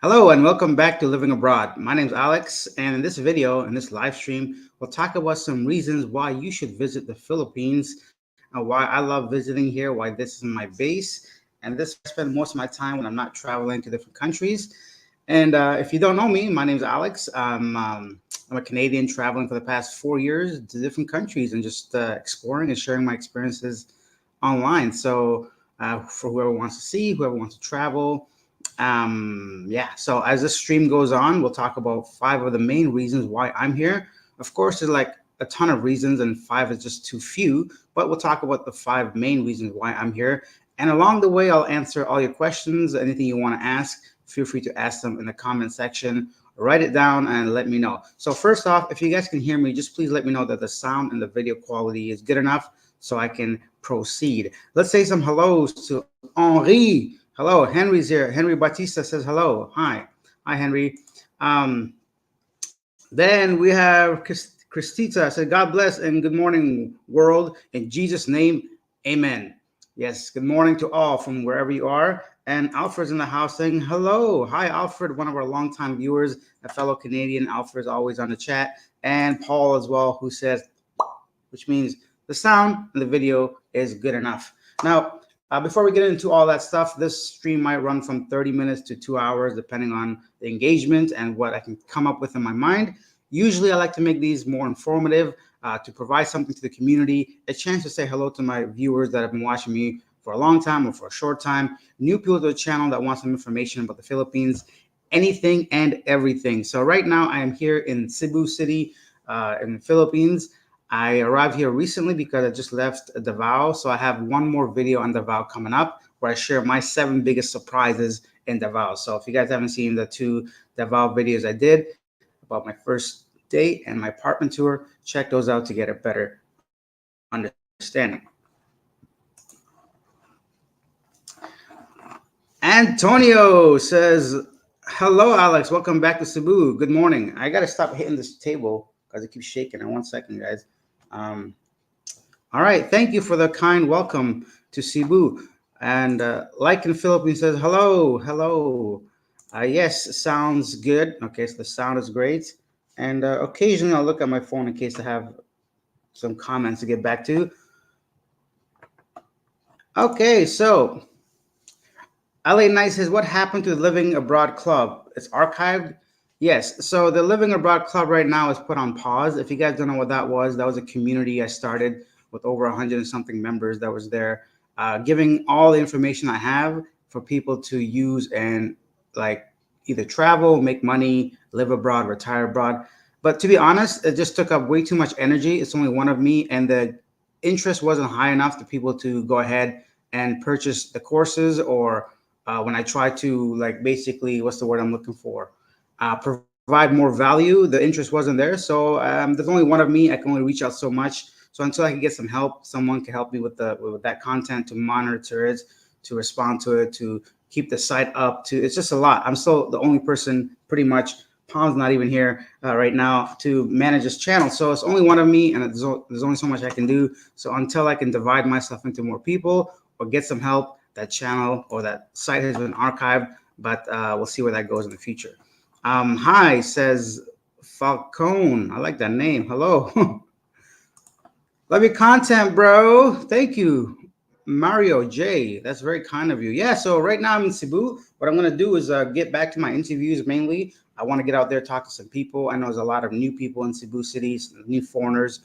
Hello and welcome back to Living Abroad. My name is Alex, and in this video, in this live stream, we'll talk about some reasons why you should visit the Philippines, and why I love visiting here, why this is my base, and this is where I spend most of my time when I'm not traveling to different countries. And if you don't know me, my name is Alex. I'm a Canadian traveling for the past 4 years to different countries and just exploring and sharing my experiences online. So for whoever wants to see, whoever wants to travel, yeah, so as the stream goes on, we'll talk about five of the main reasons why I'm here. Of course, there's like a ton of reasons, and five is just too few, but we'll talk about the five main reasons why I'm here. And along the way, I'll answer all your questions. Anything you want to ask, feel free to ask them in the comment section. Write it down and let me know. So first off, if you guys can hear me, just please let me know that the sound and the video quality is good enough so I can proceed. Let's say some hellos to Henri. Hello, Henry's here. Henry Batista says hello. Hi. Hi, Henry. Then we have Christita said, God bless and good morning, world. In Jesus' name, amen. Yes, good morning to all from wherever you are. And Alfred's in the house saying hello. Hi, Alfred, one of our longtime viewers, a fellow Canadian. Alfred's always on the chat. And Paul as well, who says, which means the sound and the video is good enough. Now, before we get into all that stuff, this stream might run from 30 minutes to 2 hours, depending on the engagement and what I can come up with in my mind. Usually, I like to make these more informative to provide something to the community, a chance to say hello to my viewers that have been watching me for a long time or for a short time, new people to the channel that want some information about the Philippines, anything and everything. So right now, I am here in Cebu City in the Philippines. I arrived here recently because I just left Davao. So I have one more video on Davao coming up where I share my 7 biggest surprises in Davao. So if you guys haven't seen the 2 Davao videos I did about my first date and my apartment tour, check those out to get a better understanding. Antonio says, hello, Alex. Welcome back to Cebu. Good morning. I got to stop hitting this table because it keeps shaking. In 1 second, guys. Um, all right. Thank you for the kind welcome to Cebu. And like in Philippines says, hello, hello. Yes, sounds good. Okay, so the sound is great. And occasionally I'll look at my phone in case I have some comments to get back to. Okay, so LA Knight says, what happened to the Living Abroad Club? It's archived? Yes. So the Living Abroad Club right now is put on pause. If you guys don't know what that was a community I started with over 100 and something members that was there, giving all the information I have for people to use and like either travel, make money, live abroad, retire abroad. But to be honest, it just took up way too much energy. It's only one of me, and the interest wasn't high enough to people to go ahead and purchase the courses, or when I try to like basically what's the word I'm looking for, provide more value. The interest wasn't there, so there's only one of me. I can only reach out so much. So until I can get some help, someone can help me with that content, to monitor it, to respond to it, to keep the site up. To It's just a lot. I'm still the only person pretty much. Palm's not even here right now to manage this channel. So it's only one of me, and there's only so much I can do. So until I can divide myself into more people or get some help, that channel or that site has been archived, but we'll see where that goes in the future. Hi, says Falcone. I like that name. Hello. Love your content, bro. Thank you. Mario J. That's very kind of you. Yeah, so right now I'm in Cebu. What I'm going to do is get back to my interviews mainly. I want to get out there, talk to some people. I know there's a lot of new people in Cebu City, some new foreigners,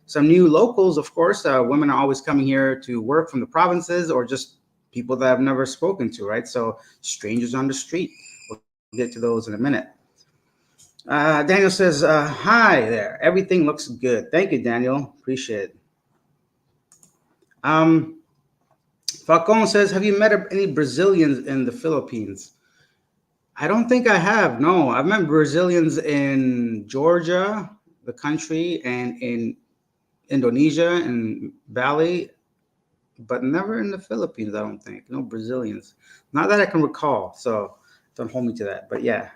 some new locals, of course. Women are always coming here to work from the provinces, or just people that I've never spoken to, right? So strangers on the street. We'll get to those in a minute. Daniel says, hi there. Everything looks good. Thank you, Daniel. Appreciate it. Um, Falcon says, have you met any Brazilians in the Philippines? I don't think I have. No, I've met Brazilians in Georgia, the country, and in Indonesia and Bali, but never in the Philippines, I don't think. No Brazilians. Not that I can recall. So don't hold me to that. But yeah.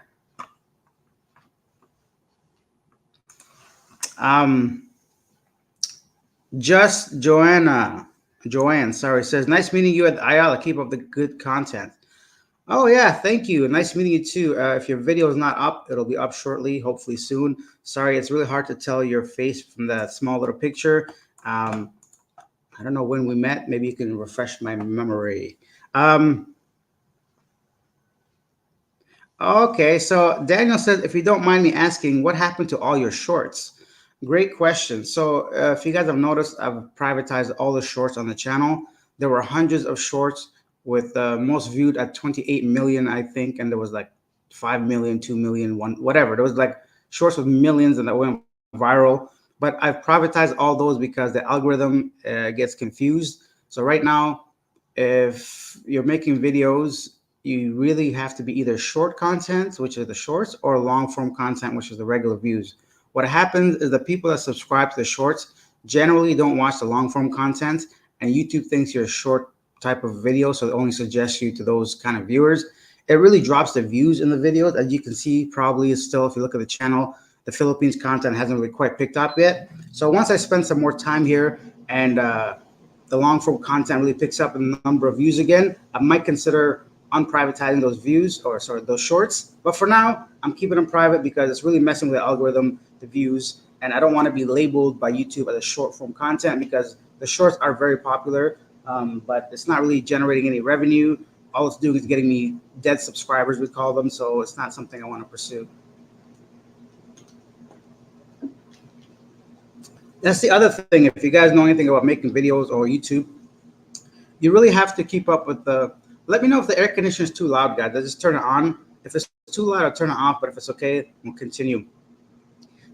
Um, Just Joanne, sorry, says, nice meeting you at Ayala. Keep up the good content. Oh yeah, thank you. Nice meeting you too. If your video is not up, it'll be up shortly, hopefully soon. Sorry, it's really hard to tell your face from that small little picture. Um, I don't know when we met. Maybe you can refresh my memory. Um, okay, so Daniel says, if you don't mind me asking, what happened to all your shorts? Great question. So, if you guys have noticed, I've privatized all the shorts on the channel. There were hundreds of shorts with most viewed at 28 million, I think, and there was like 5 million, 2 million, one, whatever. There was like shorts with millions and that went viral. But I've privatized all those because the algorithm gets confused. So right now, if you're making videos, you really have to be either short content, which is the shorts, or long form content, which is the regular views. What happens is the people that subscribe to the shorts generally don't watch the long form content, and YouTube thinks you're a short type of video, so it only suggests you to those kind of viewers. It really drops the views in the videos. As you can see, probably still, if you look at the channel, the Philippines content hasn't really quite picked up yet. So once I spend some more time here and the long form content really picks up in the number of views again, I might consider unprivatizing those views or sorry, those shorts. But for now, I'm keeping them private because it's really messing with the algorithm, the views, and I don't want to be labeled by YouTube as a short form content because the shorts are very popular, but it's not really generating any revenue. All it's doing is getting me dead subscribers, we call them. So it's not something I want to pursue. That's the other thing. If you guys know anything about making videos or YouTube, you really have to keep up with the. Let me know if the air conditioner is too loud, guys. I just turn it on. If it's too loud, I'll turn it off. But if it's okay, we'll continue.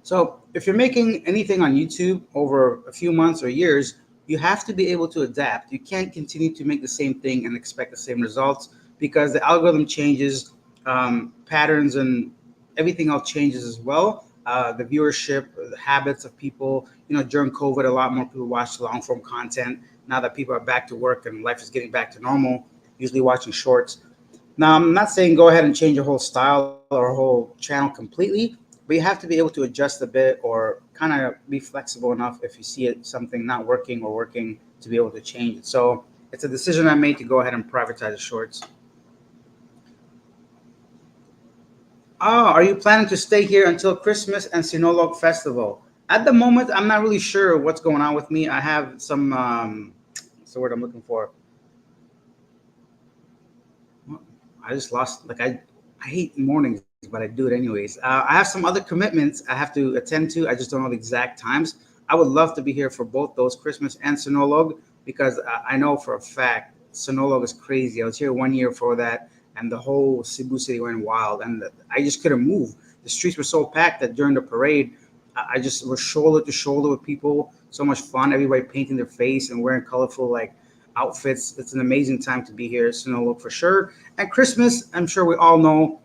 So if you're making anything on YouTube over a few months or years, you have to be able to adapt. You can't continue to make the same thing and expect the same results because the algorithm changes, patterns, and everything else changes as well. The viewership, the habits of people. During COVID, a lot more people watched long form content. Now that people are back to work and life is getting back to normal, usually watching shorts. Now, I'm not saying go ahead and change your whole style or whole channel completely, but you have to be able to adjust a bit or kind of be flexible enough if you see it something not working or working to be able to change it. So it's a decision I made to go ahead and privatize the shorts. Oh, are you planning to stay here until Christmas and Sinulog Festival? At the moment, I'm not really sure what's going on with me. I have some, what's the word I'm looking for? I just lost, like, I hate mornings, but I do it anyways. I have some other commitments I have to attend to. I just don't know the exact times. I would love to be here for both those Christmas and Sinulog because I know for a fact Sinulog is crazy. I was here 1 year for that, and the whole Cebu City went wild, and I just couldn't move. The streets were so packed that during the parade, I just was shoulder to shoulder with people. So much fun. Everybody painting their face and wearing colorful like outfits. It's an amazing time to be here. Sinulog for sure. And Christmas, I'm sure we all know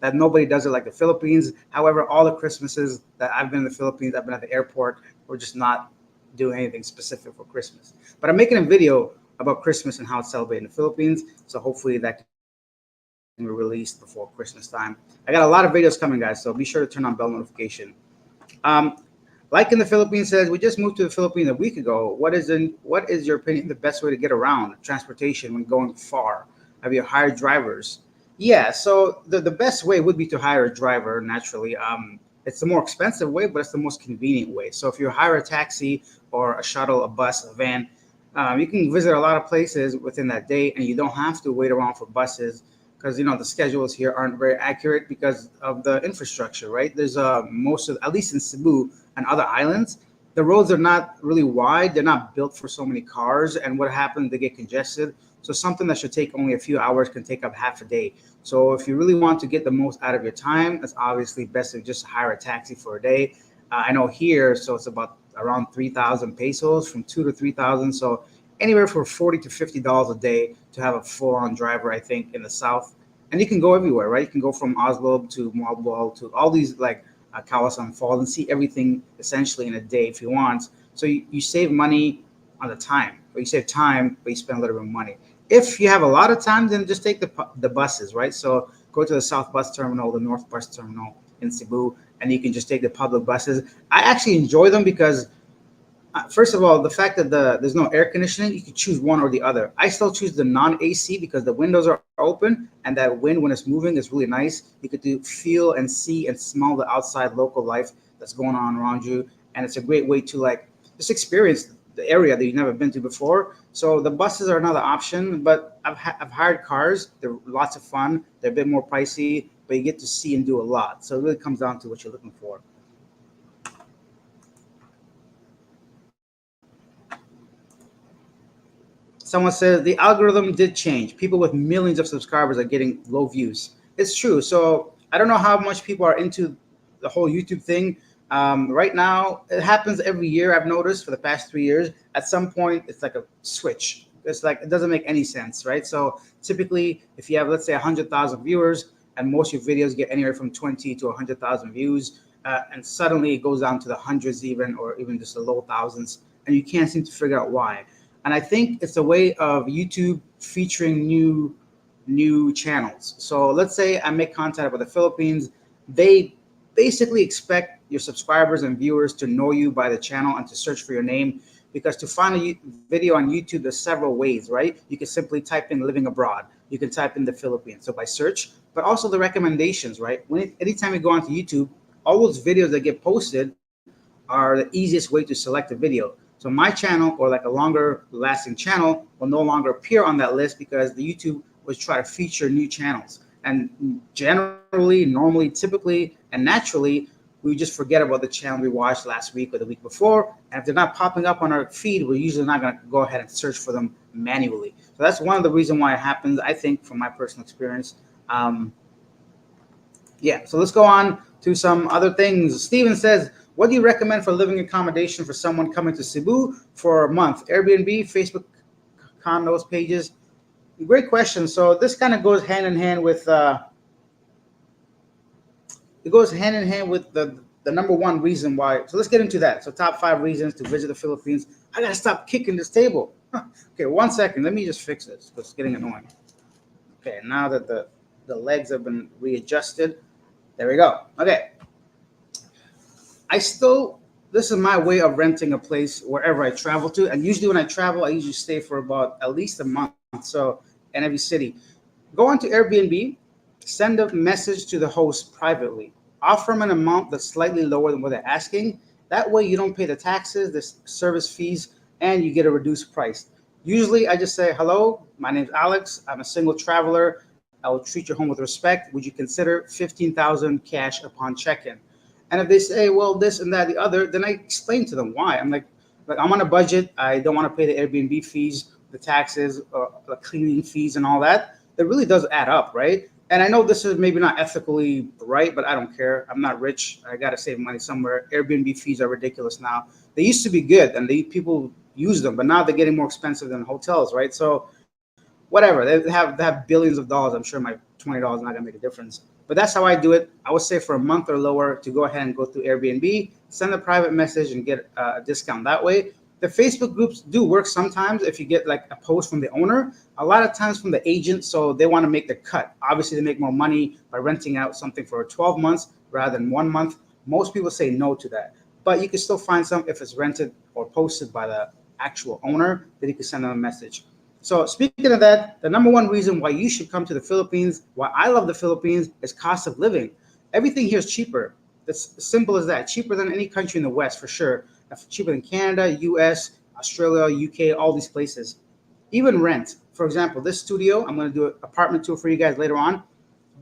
that nobody does it like the Philippines. However, all the Christmases that I've been in the Philippines, I've been at the airport, we're just not doing anything specific for Christmas. But I'm making a video about Christmas and how it's celebrated in the Philippines. So hopefully that can be released before Christmas time. I got a lot of videos coming, guys. So be sure to turn on bell notification. Um, like in the Philippines says, we just moved to the Philippines a week ago. What is your opinion the best way to get around transportation when going far? Have you hired drivers? Yeah, so the best way would be to hire a driver naturally. It's the more expensive way, but it's the most convenient way. So if you hire a taxi or a shuttle, a bus, a van, you can visit a lot of places within that day, and you don't have to wait around for buses because the schedules here aren't very accurate because of the infrastructure. Right? There's most of at least in Cebu and other islands, the roads are not really wide. They're not built for so many cars, and what happens? They get congested. So something that should take only a few hours can take up half a day. So if you really want to get the most out of your time, it's obviously best to just hire a taxi for a day. I know here, so it's about around 3,000 pesos, from 2 to 3,000. So anywhere from $40 to $50 a day to have a full-on driver, I think, in the south. And you can go everywhere, right? You can go from Oslo to Malboal to all these like Kawasan Falls and see everything essentially in a day if you want. So you save money on the time, but you save time, but you spend a little bit of money. If you have a lot of time, then just take the buses, right? So go to the South Bus Terminal, the North Bus Terminal in Cebu, and you can just take the public buses. I actually enjoy them because First of all, the fact that there's no air conditioning, you can choose one or the other. I still choose the non-AC because the windows are open and that wind when it's moving is really nice. You could feel and see and smell the outside local life that's going on around you, and it's a great way to like just experience the area that you've never been to before. So the buses are another option, but I've hired cars. They're lots of fun. They're a bit more pricey, but you get to see and do a lot. So it really comes down to what you're looking for. Someone says the algorithm did change. People with millions of subscribers are getting low views. It's true. So I don't know how much people are into the whole YouTube thing. Right now, it happens every year. I've noticed for the past 3 years. At some point, it's like a switch. It's like it doesn't make any sense, right? So typically, if you have let's say 100,000 viewers, and most of your videos get anywhere from 20 to 100,000 views, and suddenly it goes down to the hundreds even, or even just the low thousands, and you can't seem to figure out why. And I think it's a way of YouTube featuring new channels. So let's say I make content about the Philippines. They basically expect your subscribers and viewers to know you by the channel and to search for your name, because to find a video on YouTube, there's several ways, right? You can simply type in living abroad. You can type in the Philippines, so by search, but also the recommendations, right? Anytime you go onto YouTube, all those videos that get posted are the easiest way to select a video. So my channel, or like a longer lasting channel, will no longer appear on that list because the YouTube was try to feature new channels. And generally, normally, typically, and naturally, we just forget about the channel we watched last week or the week before. And if they're not popping up on our feed, we're usually not going to go ahead and search for them manually. So that's one of the reasons why it happens, I think, from my personal experience. Yeah, so let's go on to some other things. Steven says, what do you recommend for living accommodation for someone coming to Cebu for a month? Airbnb, Facebook condos pages? Great question. So this kind of goes hand in hand with the number one reason why. So let's get into that. So top 5 reasons to visit the Philippines. I gotta stop kicking this table. Okay, 1 second. Let me just fix this because it's getting annoying. Okay, now that the legs have been readjusted, there we go. Okay. This is my way of renting a place wherever I travel to. And usually when I travel, I usually stay for about at least a month. So in every city, go onto Airbnb, send a message to the host privately, offer them an amount that's slightly lower than what they're asking. That way you don't pay the taxes, the service fees, and you get a reduced price. Usually I just say, hello, my name's Alex. I'm a single traveler. I will treat your home with respect. Would you consider 15,000 cash upon check-in? And if they say, well, this and that, the other, then I explain to them why. I'm like I'm on a budget. I don't want to pay the Airbnb fees, the taxes, the cleaning fees, and all that. That really does add up, right? And I know this is maybe not ethically right, but I don't care. I'm not rich. I got to save money somewhere. Airbnb fees are ridiculous now. They used to be good, and people use them, but now they're getting more expensive than hotels, right? So whatever, they have billions of dollars. I'm sure my $20 is not gonna make a difference. But that's how I do it. I would say for a month or lower to go ahead and go through Airbnb, send a private message and get a discount that way. The Facebook groups do work sometimes if you get like a post from the owner, a lot of times from the agent. So they want to make the cut. Obviously, they make more money by renting out something for 12 months rather than 1 month. Most people say no to that. But you can still find some if it's rented or posted by the actual owner, then you can send them a message. So speaking of that, the number one reason why you should come to the Philippines, why I love the Philippines, is cost of living. Everything here is cheaper. It's as simple as that. Cheaper than any country in the West, for sure. Cheaper than Canada, US, Australia, UK, all these places. Even rent. For example, this studio, I'm going to do an apartment tour for you guys later on,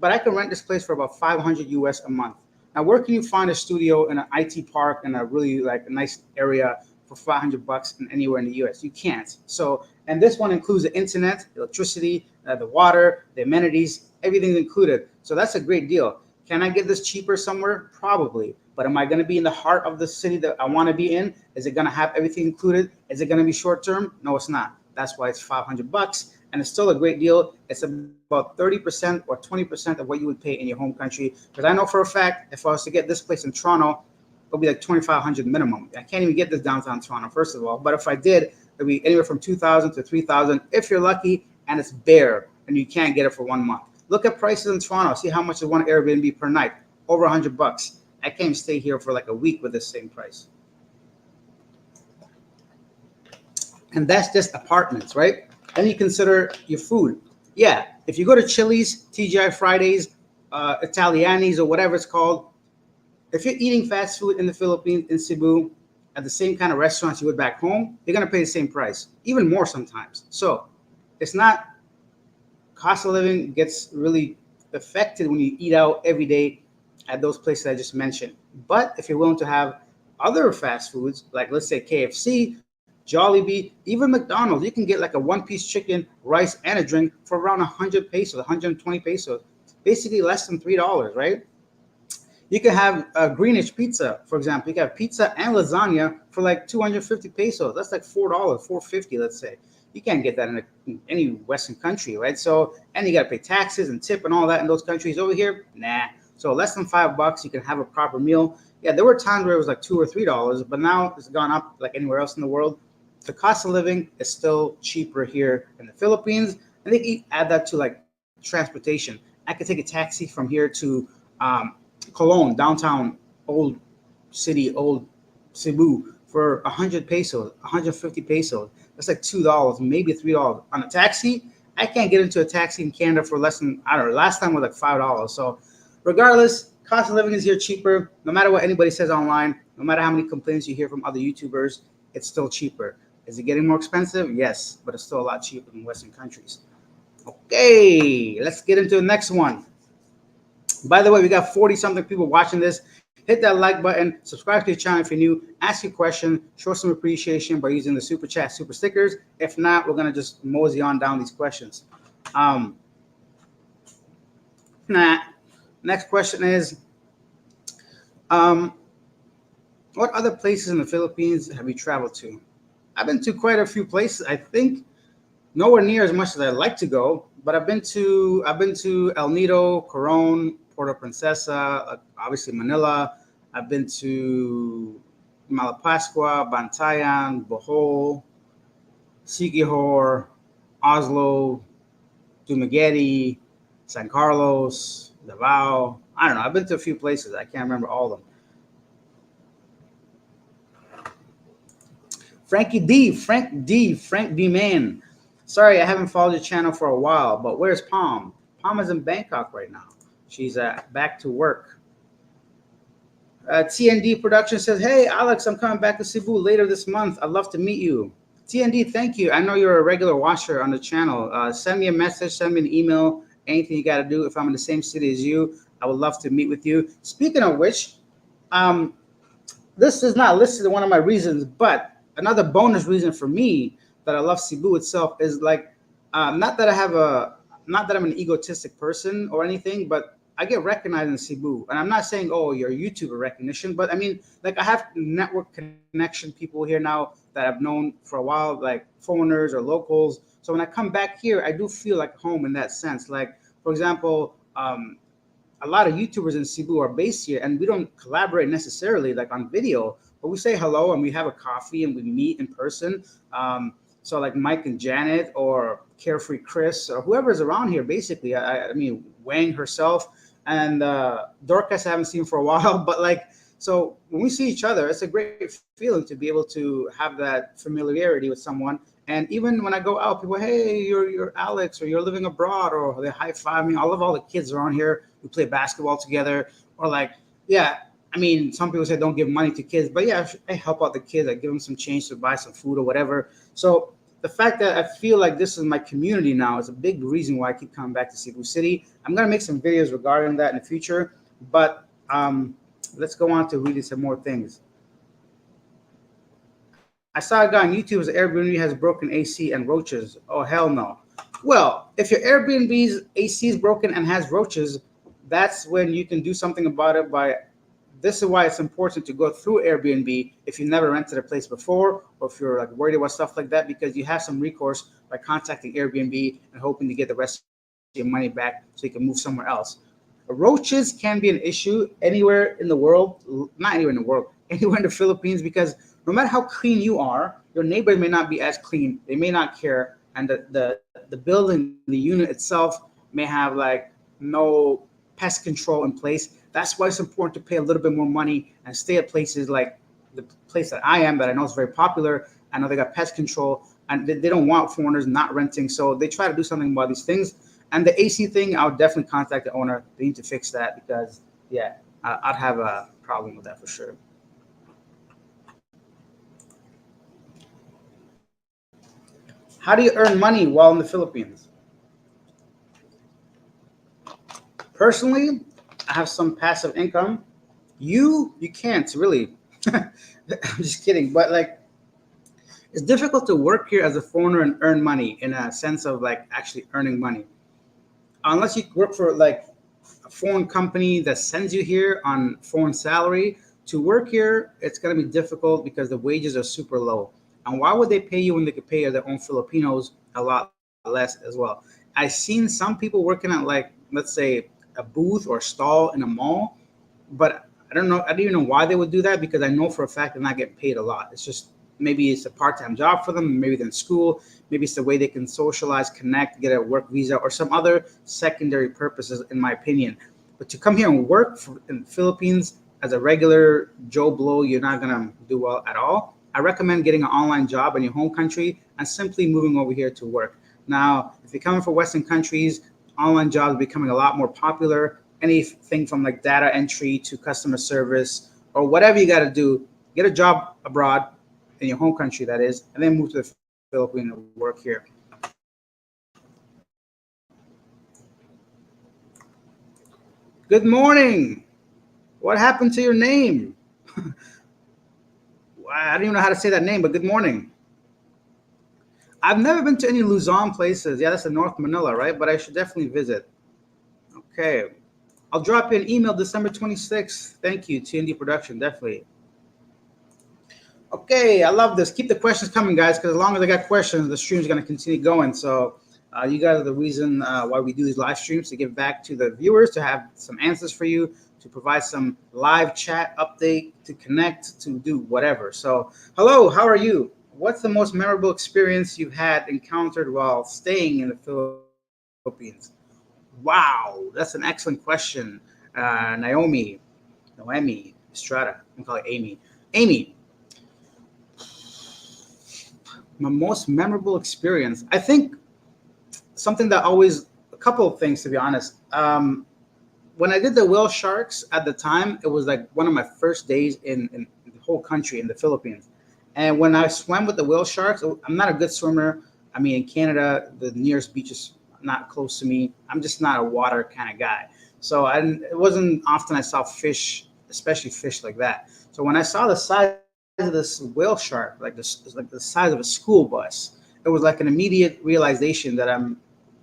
but I can rent this place for about 500 US a month. Now, where can you find a studio in an IT park in a really like a nice area for 500 bucks in anywhere in the US? You can't. So, and this one includes the internet, the electricity, the water, the amenities, everything's included. So that's a great deal. Can I get this cheaper somewhere? Probably. But am I going to be in the heart of the city that I want to be in? Is it going to have everything included? Is it going to be short term? No, it's not. That's why it's 500 bucks. And it's still a great deal. It's about 30% or 20% of what you would pay in your home country. Because I know for a fact, if I was to get this place in Toronto, it'll be like 2,500 minimum. I can't even get this downtown Toronto, first of all. But if I did, it'll be anywhere from 2,000 to 3,000 if you're lucky and it's bare and you can't get it for 1 month. Look at prices in Toronto. See how much is one Airbnb per night. Over 100 bucks. I can't even stay here for like a week with the same price. And that's just apartments, right? Then you consider your food. Yeah, if you go to Chili's, TGI Fridays, Italiani's, or whatever it's called, if you're eating fast food in the Philippines, in Cebu, at the same kind of restaurants you would back home, you're gonna pay the same price, even more sometimes. So it's not, cost of living gets really affected when you eat out every day at those places I just mentioned. But if you're willing to have other fast foods, like let's say KFC, Jollibee, even McDonald's, you can get like a one-piece chicken, rice, and a drink for around 100 pesos, 120 pesos, basically less than $3, right? You can have a Greenish pizza, for example. You can have pizza and lasagna for like 250 pesos. That's like $4, 450, let's say. You can't get that in any Western country, right? So, and you got to pay taxes and tip and all that in those countries. Over here, nah. So less than $5, you can have a proper meal. Yeah, there were times where it was like $2 or $3, but now it's gone up like anywhere else in the world. The cost of living is still cheaper here in the Philippines. And they add that to like transportation. I could take a taxi from here to Cologne, downtown, old city, old Cebu for 100 pesos, 150 pesos. That's like $2, maybe $3 on a taxi. I can't get into a taxi in Canada for less than, I don't know. Last time was like $5. So, regardless, cost of living is here cheaper. No matter what anybody says online, no matter how many complaints you hear from other YouTubers, it's still cheaper. Is it getting more expensive? Yes, but it's still a lot cheaper than Western countries. Okay, let's get into the next one. By the way, we got 40 something people watching this. Hit that like button, subscribe to the channel if you're new, ask your question, show some appreciation by using the super chat, super stickers. If not, we're gonna just mosey on down these questions. Next question is, what other places in the Philippines have you traveled to? I've been to quite a few places. I think nowhere near as much as I'd like to go, but I've been to El Nido, Coron, Puerto Princesa, obviously Manila. I've been to Malapascua, Bantayan, Bohol, Siquijor, Oslo, Dumaguete, San Carlos, Davao. I don't know. I've been to a few places. I can't remember all of them. Frank D, man. Sorry, I haven't followed your channel for a while, but where's Palm? Palm is in Bangkok right now. She's back to work. TND Production says, hey, Alex, I'm coming back to Cebu later this month. I'd love to meet you. TND, thank you. I know you're a regular watcher on the channel. Send me a message, send me an email, anything you got to do. If I'm in the same city as you, I would love to meet with you. Speaking of which, this is not listed as one of my reasons, but another bonus reason for me that I love Cebu itself is like, not that I'm an egotistic person or anything, but I get recognized in Cebu. And I'm not saying, oh, you're a YouTuber recognition, but I mean, like I have network connection people here now that I've known for a while, like foreigners or locals. So when I come back here, I do feel like home in that sense. Like, for example, a lot of YouTubers in Cebu are based here, and we don't collaborate necessarily like on video, but we say hello and we have a coffee and we meet in person. So like Mike and Janet or Carefree Chris or whoever's around here, basically. I mean, Wang herself and Dorcas I haven't seen for a while, but like, so when we see each other, it's a great feeling to be able to have that familiarity with someone. And even when I go out, people, hey, you're Alex, or you're living abroad, or they high five me. I love all the kids around here who play basketball together, or like, yeah. I mean, some people say don't give money to kids, but yeah, I help out the kids. I give them some change to buy some food or whatever. So the fact that I feel like this is my community now is a big reason why I keep coming back to Cebu City. I'm gonna make some videos regarding that in the future, but let's go on to reading some more things. I saw a guy on YouTube whose Airbnb has broken AC and roaches. Oh, hell no. Well, if your Airbnb's AC is broken and has roaches, that's when you can do something about it by, this is why it's important to go through Airbnb if you never rented a place before, or if you're like worried about stuff like that, because you have some recourse by contacting Airbnb and hoping to get the rest of your money back so you can move somewhere else. Roaches can be an issue anywhere in the world, not anywhere in the world, anywhere in the Philippines, because no matter how clean you are, your neighbors may not be as clean. They may not care. And the building, the unit itself may have like no pest control in place. That's why it's important to pay a little bit more money and stay at places like the place that I am, that I know is very popular. I know they got pest control. and they don't want foreigners not renting. So they try to do something about these things. And the AC thing, I'll definitely contact the owner. They need to fix that because, yeah, I'd have a problem with that for sure. How do you earn money while in the Philippines? Personally, I have some passive income. You can't really. I'm just kidding, but like it's difficult to work here as a foreigner and earn money in a sense of like actually earning money unless you work for like a foreign company that sends you here on foreign salary. To work here it's going to be difficult because the wages are super low, and why would they pay you when they could pay their own Filipinos a lot less as well? I've seen some people working at, like, let's say a booth or stall in a mall, but I don't know. I don't even know why they would do that because I know for a fact they're not getting paid a lot. It's just maybe it's a part-time job for them. Maybe they're in school. Maybe it's the way they can socialize, connect, get a work visa, or some other secondary purposes, in my opinion. But to come here and work in the Philippines as a regular Joe Blow, you're not gonna do well at all. I recommend getting an online job in your home country and simply moving over here to work. Now, if you're coming from Western countries, online jobs are becoming a lot more popular. Anything from like data entry to customer service or whatever you got to do, get a job abroad in your home country, that is, and then move to the Philippines and work here. Good morning. What happened to your name? I don't even know how to say that name, but good morning. I've never been to any Luzon places. Yeah, that's in North Manila, right? But I should definitely visit. Okay. I'll drop you an email December 26th. Thank you, TND Production, definitely. Okay, I love this. Keep the questions coming, guys, because as long as I got questions, the stream's going to continue going. So you guys are the reason why we do these live streams, to give back to the viewers, to have some answers for you, to provide some live chat update, to connect, to do whatever. So, hello, how are you? What's the most memorable experience you've had encountered while staying in the Philippines? Wow, that's an excellent question. Noemi Estrada. I'm calling Amy. Amy, my most memorable experience. I think something that always, a couple of things to be honest. When I did the whale sharks at the time, it was like one of my first days in the whole country in the Philippines. And when I swam with the whale sharks, I'm not a good swimmer. I mean, in Canada, the nearest beach is not close to me. I'm just not a water kind of guy. So it wasn't often I saw fish, especially fish like that. So when I saw the size of this whale shark, like this, like the size of a school bus, it was like an immediate realization that I'm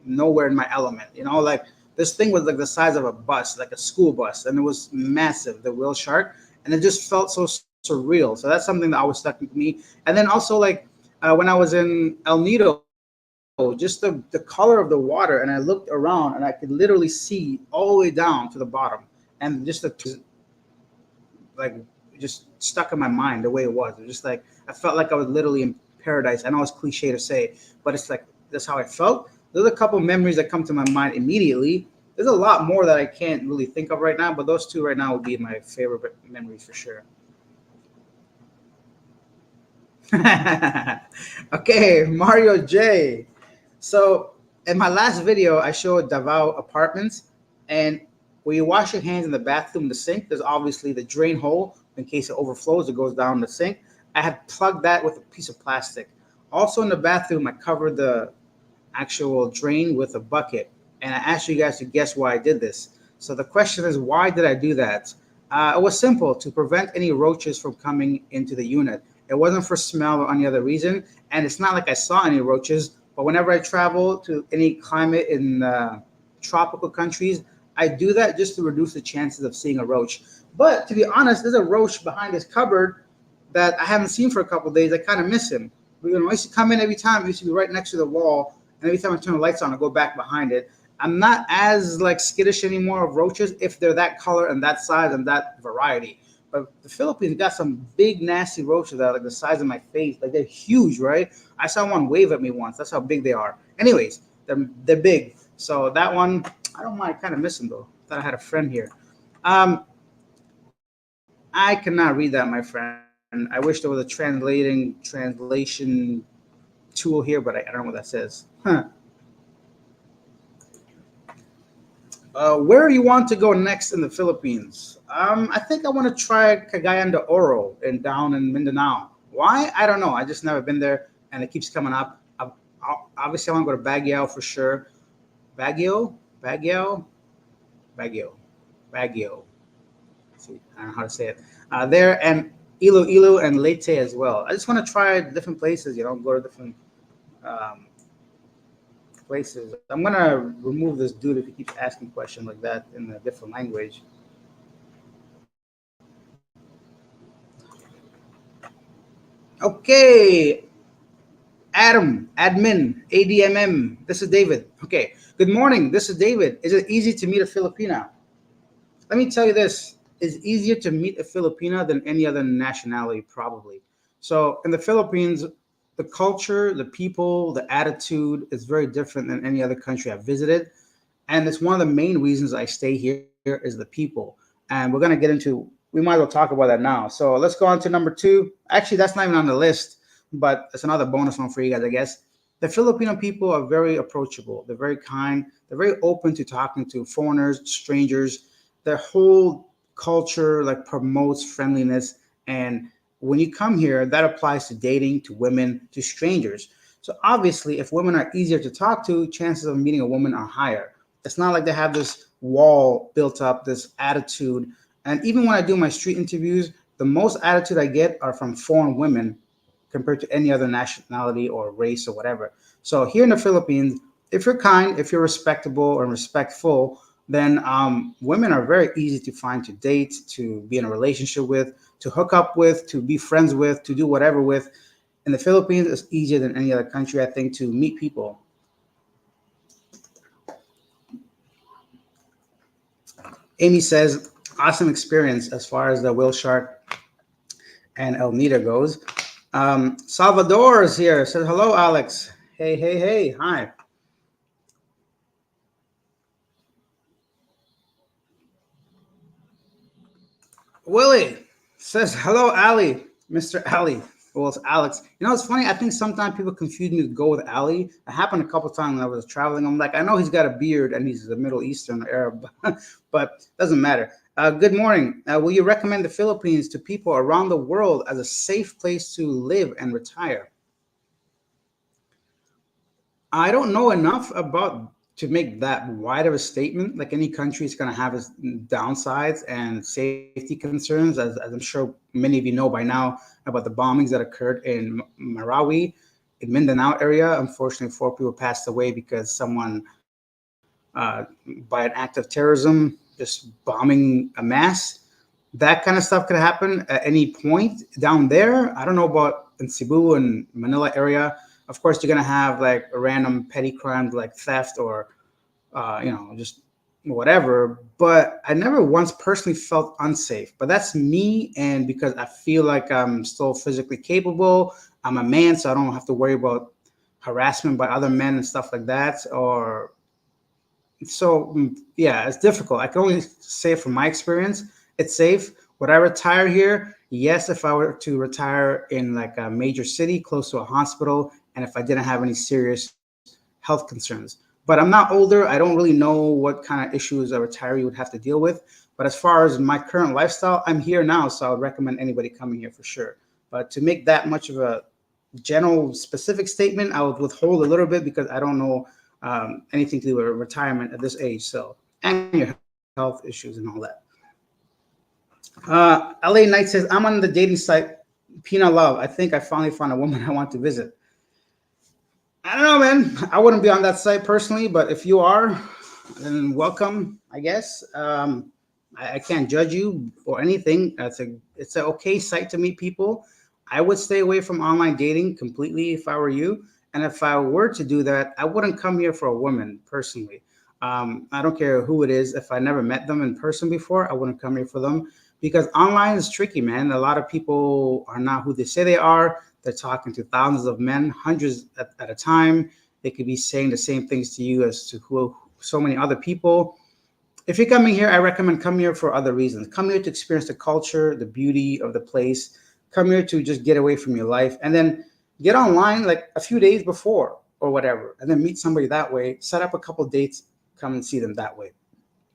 nowhere in my element. Like this thing was like the size of a bus, like a school bus, and it was massive, the whale shark, and it just felt so surreal. So that's something that always stuck with me. And then also like when I was in El Nido, just the color of the water, and I looked around and I could literally see all the way down to the bottom, and just like just stuck in my mind the way it was. It was just like I felt like I was literally in paradise. I know it's cliche to say, but it's like that's how I felt. There's a couple memories that come to my mind immediately. There's a lot more that I can't really think of right now, but those two right now would be my favorite memories for sure. Okay, Mario J. So in my last video, I showed Davao Apartments, and where you wash your hands in the bathroom, the sink, there's obviously the drain hole in case it overflows, it goes down the sink. I had plugged that with a piece of plastic. Also in the bathroom, I covered the actual drain with a bucket, and I asked you guys to guess why I did this. So the question is, why did I do that? It was simple, to prevent any roaches from coming into the unit. It wasn't for smell or any other reason, and it's not like I saw any roaches. But whenever I travel to any climate in tropical countries, I do that just to reduce the chances of seeing a roach. But to be honest, there's a roach behind this cupboard that I haven't seen for a couple of days. I kind of miss him. I used to come in every time. He used to be right next to the wall, and every time I turn the lights on, I go back behind it. I'm not as like skittish anymore of roaches if they're that color and that size and that variety. But the Philippines got some big nasty roaches that are like the size of my face. Like they're huge, right? I saw one wave at me once. That's how big they are. Anyways, they're big. So that one, I don't mind kind of missing though. Thought I had a friend here. Um, I cannot read that, my friend. I wish there was a translation tool here, but I don't know what that says. Huh. Where you want to go next in the Philippines? I think I want to try Cagayan de Oro and down in Mindanao. Why? I don't know. I just never been there, and it keeps coming up. Obviously, I want to go to Baguio for sure. Baguio, Baguio, Baguio, Baguio. See, I don't know how to say it. There and Iloilo and Leyte as well. I just want to try different places. Go to different um, places. I'm gonna remove this dude if he keeps asking questions like that in a different language. Okay, Adam, admin, ADMM. This is David. Okay, good morning. This is David. Is it easy to meet a Filipina? Let me tell you this: it's easier to meet a Filipina than any other nationality, probably. So in the Philippines, the culture, the people, the attitude is very different than any other country I've visited. And it's one of the main reasons I stay here is the people. And we're gonna get into. We might as well talk about that now. So let's go on to number two. Actually, that's not even on the list, but it's another bonus one for you guys, I guess. The Filipino people are very approachable. They're very kind. They're very open to talking to foreigners, strangers. Their whole culture like promotes friendliness. And when you come here, that applies to dating, to women, to strangers. So obviously, if women are easier to talk to, chances of meeting a woman are higher. It's not like they have this wall built up, this attitude. And even when I do my street interviews, the most attitude I get are from foreign women compared to any other nationality or race or whatever. So here in the Philippines, if you're kind, if you're respectable and respectful, then women are very easy to find to date, to be in a relationship with, to hook up with, to be friends with, to do whatever with. In the Philippines, it's easier than any other country, I think, to meet people. Amy says, awesome experience as far as the whale shark and El Nita goes. Salvador is here. Says, hello, Alex. Hey, hey, hey. Hi. Willie says, hello, Ali. Mr. Ali. Well, it's Alex. It's funny. I think sometimes people confuse me to go with Ali. It happened a couple times when I was traveling. I'm like, I know he's got a beard and he's a Middle Eastern Arab, but doesn't matter. Good morning. Will you recommend the Philippines to people around the world as a safe place to live and retire? I don't know enough about to make that wide of a statement. Like any country is going to have its downsides and safety concerns, as I'm sure many of you know by now about the bombings that occurred in Marawi, in Mindanao area. Unfortunately, four people passed away because someone, by an act of terrorism, just bombing a mass. That kind of stuff could happen at any point down there. I don't know about in Cebu and Manila area. Of course, you're gonna have like random petty crimes like theft or just whatever. But I never once personally felt unsafe. But that's me, and because I feel like I'm still physically capable. I'm a man, so I don't have to worry about harassment by other men and stuff like that. Or so yeah, it's difficult. I can only say from my experience, it's safe. Would I retire here? Yes, if I were to retire in like a major city close to a hospital, and if I didn't have any serious health concerns. But I'm not older. I don't really know what kind of issues a retiree would have to deal with. But as far as my current lifestyle, I'm here now, so I would recommend anybody coming here for sure. But to make that much of a general specific statement, I would withhold a little bit because I don't know anything to do with retirement at this age. So, and your health issues and all that. LA Knight says, I'm on the dating site Pina Love. I think I finally found a woman I want to visit. I don't know, man. I wouldn't be on that site personally, but if you are, then welcome, I guess. I can't judge you or anything. It's an okay site to meet people. I would stay away from online dating completely if I were you. And if I were to do that, I wouldn't come here for a woman personally. I don't care who it is. If I never met them in person before, I wouldn't come here for them because online is tricky, man. A lot of people are not who they say they are. They're talking to thousands of men, hundreds at a time. They could be saying the same things to you as to so many other people. If you're coming here, I recommend come here for other reasons. Come here to experience the culture, the beauty of the place. Come here to just get away from your life. And then Get online like a few days before or whatever, and then meet somebody that way. Set up a couple dates, come and see them that way.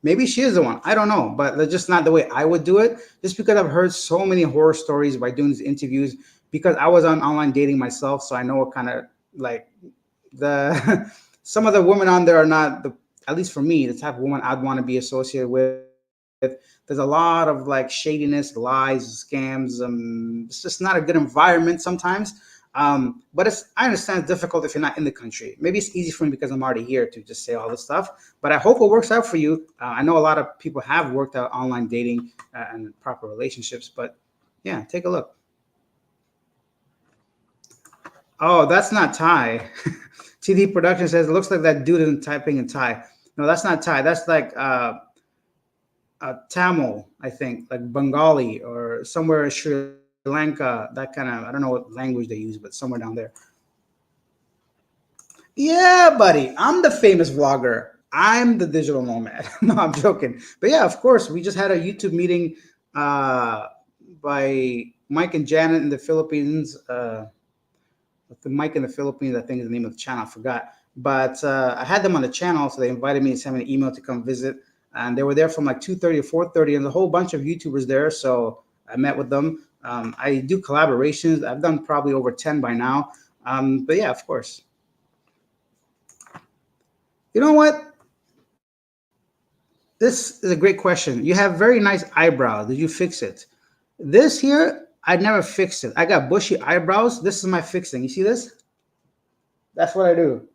Maybe she is the one. I don't know, but that's just not the way I would do it. Just because I've heard so many horror stories by doing these interviews. Because I was on online dating myself, so I know what kind of like the some of the women on there are not the, at least for me, the type of woman I'd want to be associated with. There's a lot of like shadiness, lies, scams. It's just not a good environment sometimes. But it's, I understand it's difficult if you're not in the country. Maybe it's easy for me because I'm already here to just say all this stuff. But I hope it works out for you. I know a lot of people have worked out online dating and proper relationships. But yeah, take a look. Oh, that's not Thai. TD Production says it looks like that dude isn't typing in Thai. No, that's not Thai. That's like Tamil, I think, like Bengali or somewhere in Sri Lanka. That kind of, I don't know what language they use, but somewhere down there. Yeah, buddy, I'm the famous vlogger. I'm the digital nomad. No, I'm joking. But yeah, of course, we just had a YouTube meeting uh, by Mike and Janet in the Philippines. The Mike in the Philippines, I think is the name of the channel. I forgot. But I had them on the channel, so they invited me and sent me an email to come visit. And they were there from like 2:30 to 4:30, and a whole bunch of YouTubers there. So I met with them. I do collaborations. I've done probably over 10 by now. But yeah, of course. You know what? This is a great question. You have very nice eyebrows. Did you fix it? This here, I never fixed it. I got bushy eyebrows. This is my fixing. You see this? That's what I do.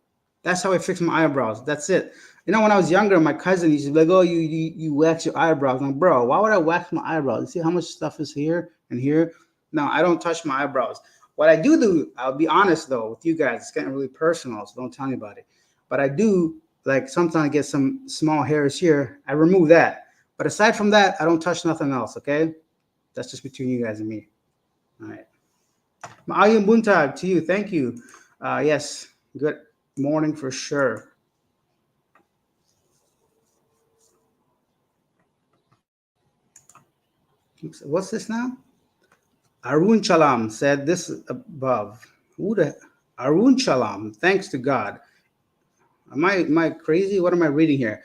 That's how I fix my eyebrows. That's it. You know, when I was younger, my cousin used to be like, "Oh, you wax your eyebrows." I'm like, bro, why would I wax my eyebrows? You see how much stuff is here and here? No, I don't touch my eyebrows. What I do, I'll be honest though with you guys. It's getting really personal, so don't tell anybody. But I do like sometimes I get some small hairs here. I remove that. But aside from that, I don't touch nothing else. Okay, that's just between you guys and me. All right. Maayong buntag to you. Thank you. Yes, good morning for sure. What's this now? Arun Chalam said this above. Who the Arun Chalam? Thanks to God. Am I crazy? What am I reading here?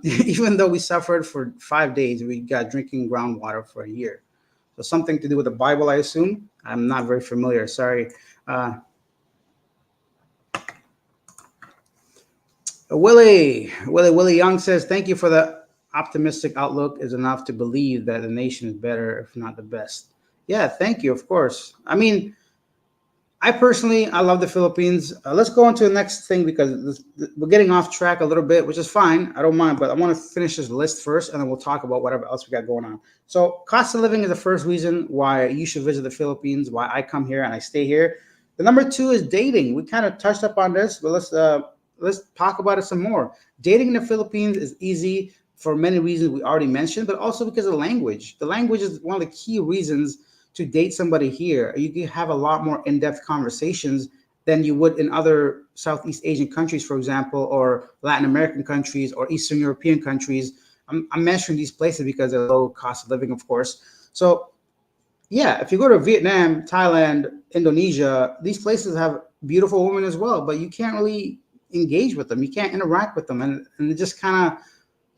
Even though we suffered for 5 days, we got drinking groundwater for a year. So something to do with the Bible, I assume. I'm not very familiar. Sorry. Uh, Willie Young says, "Thank you for the optimistic outlook. Is enough to believe that the nation is better, if not the best." Yeah, thank you. Of course. I mean, I personally, I love the Philippines. Let's go on to the next thing because we're getting off track a little bit, which is fine. I don't mind, but I want to finish this list first, and then we'll talk about whatever else we got going on. So, cost of living is the first reason why you should visit the Philippines. Why I come here and I stay here. The number two is dating. We kind of touched up on this, but let's talk about it some more. Dating in the Philippines is easy for many reasons we already mentioned, but also because of the language. The language is one of the key reasons to date somebody here. You can have a lot more in-depth conversations than you would in other Southeast Asian countries, for example, or Latin American countries or Eastern European countries. I'm mentioning these places because of low cost of living, of course. So yeah, if you go to Vietnam, Thailand, Indonesia, these places have beautiful women as well, but you can't really engage with them. You can't interact with them. And it just kind of,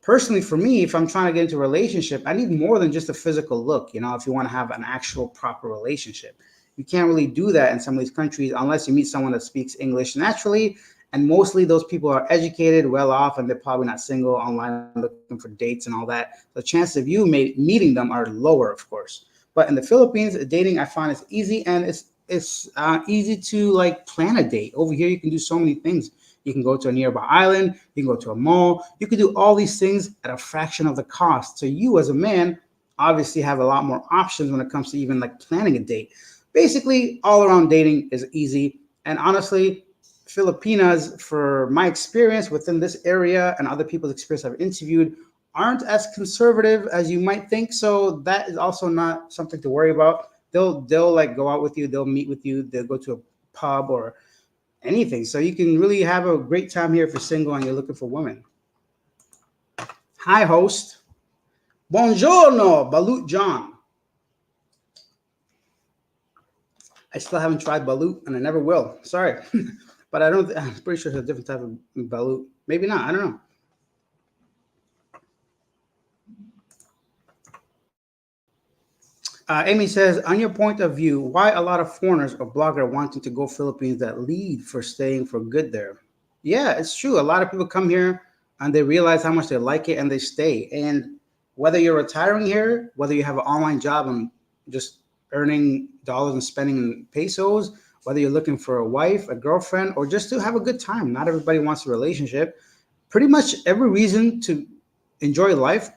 personally for me, if I'm trying to get into a relationship, I need more than just a physical look. You know, if you want to have an actual proper relationship, you can't really do that in some of these countries unless you meet someone that speaks English naturally. And mostly those people are educated, well off, and they're probably not single online looking for dates and all that. The chances of you meeting them are lower, of course. But in the Philippines, dating I find is easy, and it's easy to like plan a date. Over here, you can do so many things. You can go to a nearby island, you can go to a mall, you can do all these things at a fraction of the cost. So you as a man obviously have a lot more options when it comes to even like planning a date. Basically, all around dating is easy. And honestly, Filipinas, for my experience within this area and other people's experience I've interviewed, aren't as conservative as you might think. So that is also not something to worry about. They'll like go out with you, they'll meet with you, they'll go to a pub or anything. So you can really have a great time here if you're single and you're looking for women. Hi, host. Buongiorno, Balut John. I still haven't tried balut, and I never will. Sorry, but I don't. I'm pretty sure it's a different type of balut. Maybe not. I don't know. Amy says, on your point of view, why a lot of foreigners or blogger wanting to go Philippines that lead for staying for good there? Yeah, it's true. A lot of people come here and they realize how much they like it and they stay. And whether you're retiring here, whether you have an online job and just earning dollars and spending in pesos, whether you're looking for a wife, a girlfriend, or just to have a good time. Not everybody wants a relationship. Pretty much every reason to enjoy life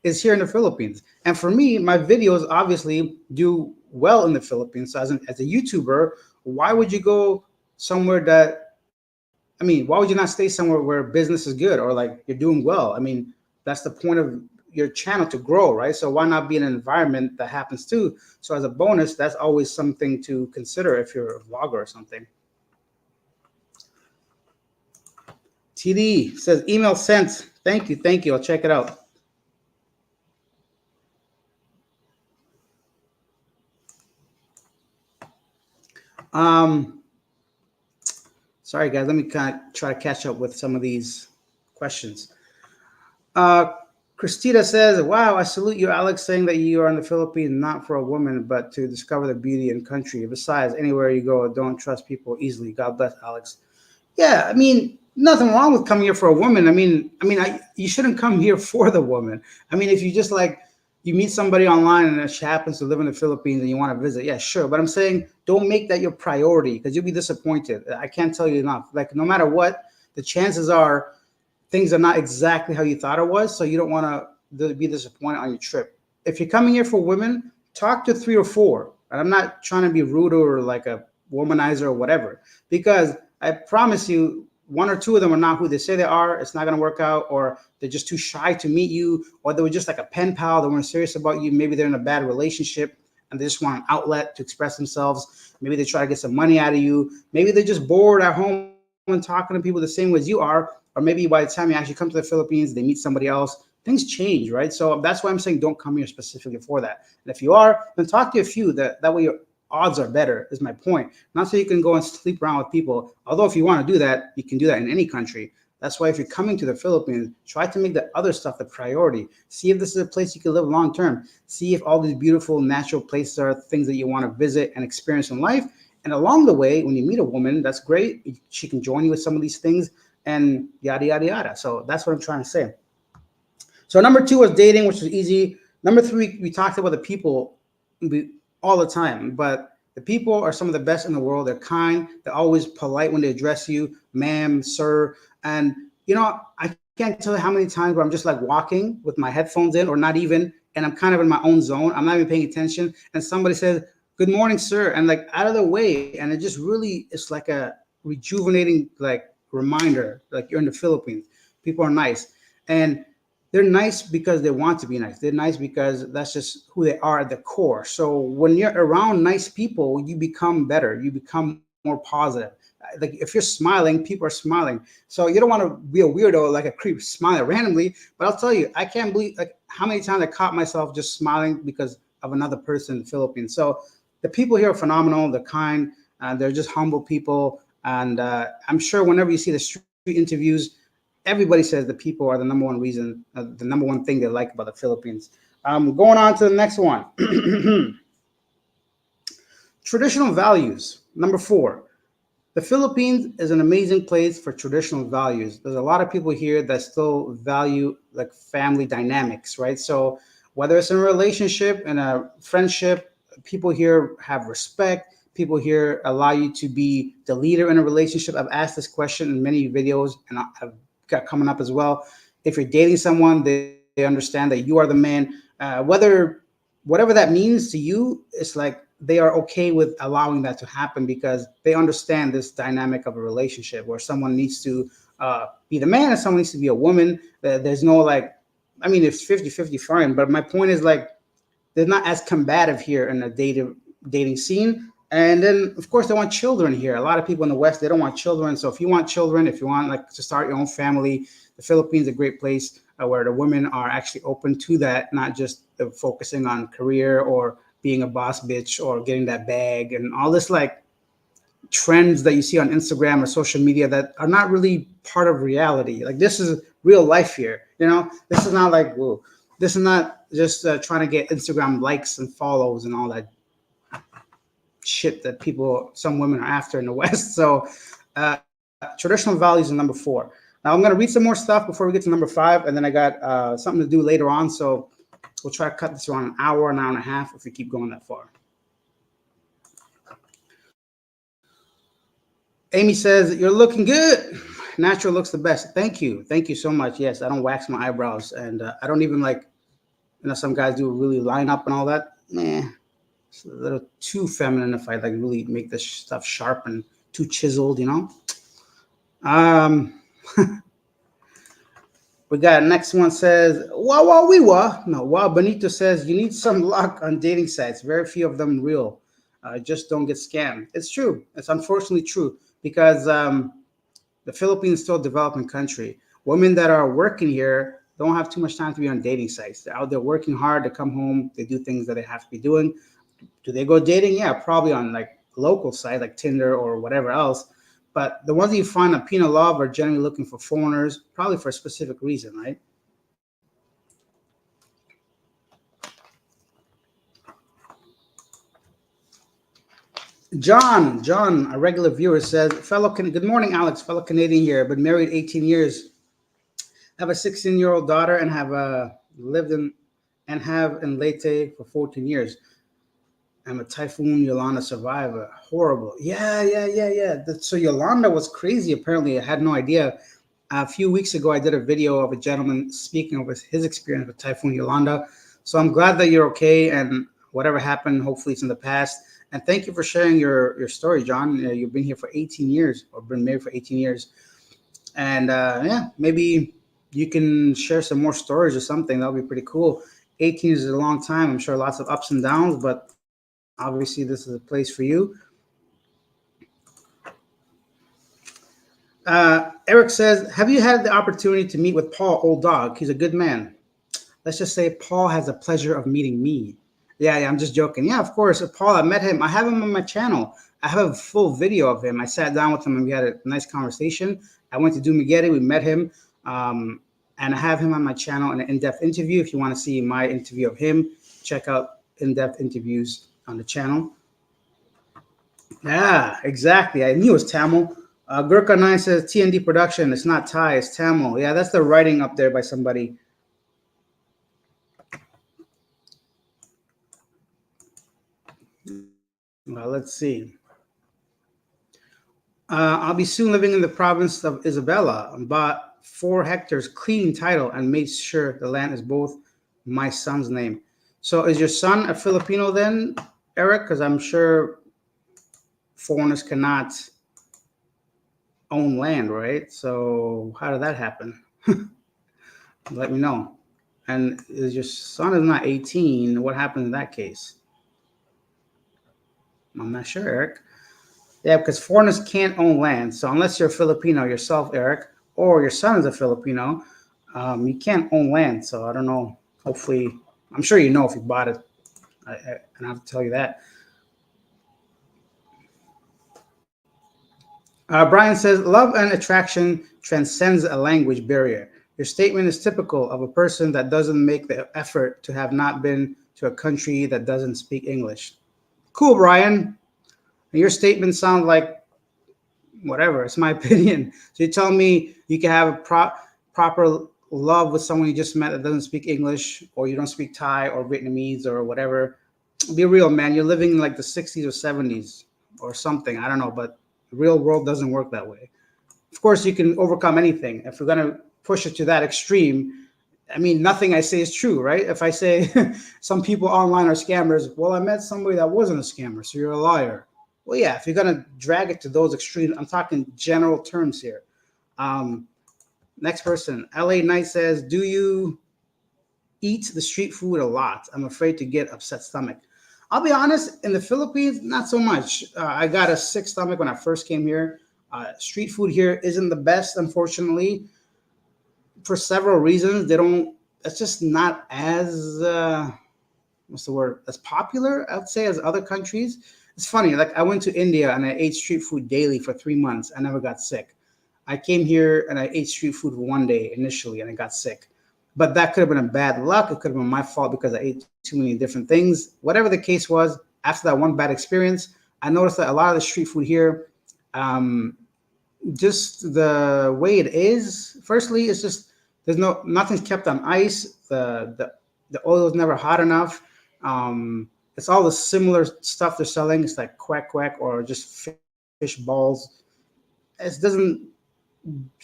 is here in the Philippines. And for me, my videos obviously do well in the Philippines. So as a YouTuber, why would you go somewhere that, I mean, why would you not stay somewhere where business is good or like you're doing well? I mean, that's the point of your channel to grow, right? So why not be in an environment that happens too? So as a bonus, that's always something to consider if you're a vlogger or something. TD says email sent. Thank you. Thank you. I'll check it out. Um, Sorry, guys. Let me kind of try to catch up with some of these questions. Uh, Christina says, wow, I salute you, Alex, saying that you are in the Philippines not for a woman, but to discover the beauty and country. Besides, anywhere you go, don't trust people easily. God bless, Alex. Yeah, I mean, nothing wrong with coming here for a woman. You shouldn't come here for the woman. I mean, if you just like you meet somebody online and she happens to live in the Philippines and you want to visit, yeah, sure. But I'm saying don't make that your priority because you'll be disappointed. I can't tell you enough. Like no matter what, the chances are things are not exactly how you thought it was. So you don't want to be disappointed on your trip. If you're coming here for women, talk to three or four. And I'm not trying to be rude or like a womanizer or whatever, because I promise you, one or two of them are not who they say they are. It's not going to work out, or they're just too shy to meet you, or they were just like a pen pal. They weren't serious about you. Maybe they're in a bad relationship and they just want an outlet to express themselves. Maybe they try to get some money out of you. Maybe they're just bored at home and talking to people the same way as you are. Or maybe by the time you actually come to the Philippines, they meet somebody else. Things change, right? So that's why I'm saying don't come here specifically for that. And if you are, then talk to a few. That way your odds are better, is my point. Not so you can go and sleep around with people. Although if you want to do that, you can do that in any country. That's why if you're coming to the Philippines, try to make the other stuff the priority. See if this is a place you can live long term. See if all these beautiful natural places are things that you want to visit and experience in life. And along the way, when you meet a woman, that's great. She can join you with some of these things and yada, yada, yada. So that's what I'm trying to say. So number two was dating, which was easy. Number three, we talked about the people all the time, but the people are some of the best in the world. They're kind. They're always polite when they address you, ma'am, sir. And, I can't tell you how many times where I'm just like walking with my headphones in or not even, and I'm kind of in my own zone. I'm not even paying attention. And somebody says, good morning, sir. And like out of the way. And it just really, it's like a rejuvenating, like reminder, like you're in the Philippines. People are nice. And they're nice because they want to be nice. They're nice because that's just who they are at the core. So when you're around nice people, you become better. You become more positive. Like if you're smiling, people are smiling. So you don't want to be a weirdo like a creep smiling randomly. But I'll tell you, I can't believe like how many times I caught myself just smiling because of another person in the Philippines. So the people here are phenomenal. They're kind. They're just humble people. And I'm sure whenever you see the street interviews, everybody says the people are the number one reason, the number one thing they like about the Philippines. Going on to the next one. Traditional values. Number four. The Philippines is an amazing place for traditional values. There's a lot of people here that still value like family dynamics, right? So whether it's in a relationship and a friendship, people here have respect. People here allow you to be the leader in a relationship. I've asked this question in many videos and I've got coming up as well. If you're dating someone, they understand that you are the man. Whatever that means to you, it's like they are okay with allowing that to happen because they understand this dynamic of a relationship where someone needs to be the man and someone needs to be a woman. There's no like, I mean, it's 50-50 fine, but my point is like, they're not as combative here in the dating scene. And then, of course, they want children here. A lot of people in the West, they don't want children. So if you want children, if you want like to start your own family, the Philippines is a great place where the women are actually open to that, not just focusing on career or being a boss bitch or getting that bag and all this like trends that you see on Instagram or social media that are not really part of reality. Like this is real life here. You know, this is not like whoa. This is not just trying to get Instagram likes and follows and all that shit that some women are after in the West. So, traditional values are number 4. Now I'm gonna read some more stuff before we get to number 5, and then I got something to do later on. So we'll try to cut this around an hour and a half if we keep going that far. Amy says, "You're looking good. Natural looks the best." Thank you. Thank you so much. Yes, I don't wax my eyebrows, and I don't even like, some guys do really line up and all that. Nah, it's a little too feminine if I like really make this stuff sharp and too chiseled, Um, we got next one says, "Wow, we were." No, wow. Benito says, "You need some luck on dating sites. Very few of them real. Just don't get scammed." It's true. It's unfortunately true because the Philippines is still a developing country. Women that are working here don't have too much time to be on dating sites. They're out there working hard. They come home. They do things that they have to be doing. Do they go dating? Yeah, probably on like local sites like Tinder or whatever else. But the ones that you find on Penal Love are generally looking for foreigners, probably for a specific reason, right? John, a regular viewer says, good morning, Alex, fellow Canadian here, been married 18 years, have a 16-year-old daughter and have lived in Leyte for 14 years. I'm a Typhoon Yolanda survivor. Horrible. Yeah. So Yolanda was crazy. Apparently, I had no idea. A few weeks ago, I did a video of a gentleman speaking of his experience with Typhoon Yolanda. So I'm glad that you're okay, and whatever happened, hopefully it's in the past. And thank you for sharing your story, John. You've been here for 18 years, or been married for 18 years. And yeah, maybe you can share some more stories or something. That'll be pretty cool. 18 is a long time. I'm sure lots of ups and downs, but obviously this is a place for you. Eric says, "Have you had the opportunity to meet with Paul, old dog? He's a good man." Let's just say Paul has the pleasure of meeting me. Yeah, I'm just joking. Yeah, of course. Paul, I met him. I have him on my channel. I have a full video of him. I sat down with him and we had a nice conversation. I went to Dumaguete. We met him. And I have him on my channel in an in-depth interview. If you want to see my interview of him, check out in-depth interviews on the channel. Yeah, exactly. I knew it was Tamil. Gurkha9 says TND production. It's not Thai, it's Tamil. Yeah, that's the writing up there by somebody. Well, let's see. I'll be soon living in the province of Isabela. Bought 4 hectares, clean title, and made sure the land is both my son's name. So is your son a Filipino then, Eric? Because I'm sure foreigners cannot own land, right? So how did that happen? Let me know. And is your son is not 18? What happened in that case? I'm not sure, Eric. Yeah, because foreigners can't own land. So unless you're Filipino yourself, Eric, or your son is a Filipino, you can't own land. So I don't know. Hopefully, I'm sure you know if you bought it. I don't have to tell you that. Brian says, "Love and attraction transcends a language barrier. Your statement is typical of a person that doesn't make the effort to have not been to a country that doesn't speak English." Cool, Brian. Your statement sounds like whatever. It's my opinion. So you tell me you can have a proper love with someone you just met that doesn't speak English, or you don't speak Thai or Vietnamese or whatever. Be real, man. You're living in like the 60s or 70s or something. I don't know, but the real world doesn't work that way. Of course, you can overcome anything. If we're going to push it to that extreme, I mean, nothing I say is true, right? If I say some people online are scammers, well, I met somebody that wasn't a scammer, so you're a liar. Well, yeah, if you're going to drag it to those extremes, I'm talking general terms here. Next person, LA Knight says, "Do you eat the street food a lot? I'm afraid to get upset stomach." I'll be honest, in the Philippines, not so much. I got a sick stomach when I first came here. Street food here isn't the best, unfortunately, for several reasons. It's just not as what's the word, as popular, I'd say, as other countries. It's funny, like I went to India and I ate street food daily for 3 months. I never got sick. I came here and I ate street food for one day initially and I got sick. But that could have been a bad luck. It could have been my fault because I ate too many different things. Whatever the case was, after that one bad experience, I noticed that a lot of the street food here, um, just the way it is. Firstly, it's just there's nothing's kept on ice. The oil is never hot enough. It's all the similar stuff they're selling. It's like quack quack or just fish balls. It doesn't.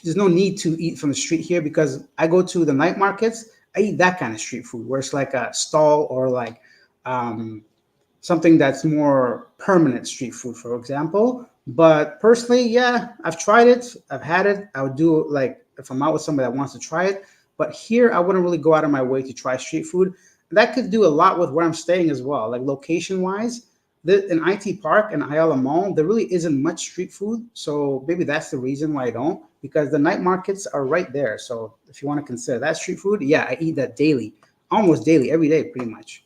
There's no need to eat from the street here because I go to the night markets. I eat that kind of street food where it's like a stall or like um, something that's more permanent street food, for example. But personally, yeah, I've tried it. I've had it. I would do it like if I'm out with somebody that wants to try it. But here, I wouldn't really go out of my way to try street food. That could do a lot with where I'm staying as well, like location wise. In IT Park and Ayala Mall, there really isn't much street food. So maybe that's the reason why I don't, because the night markets are right there. So if you want to consider that street food, yeah, I eat that daily, almost daily, every day, pretty much.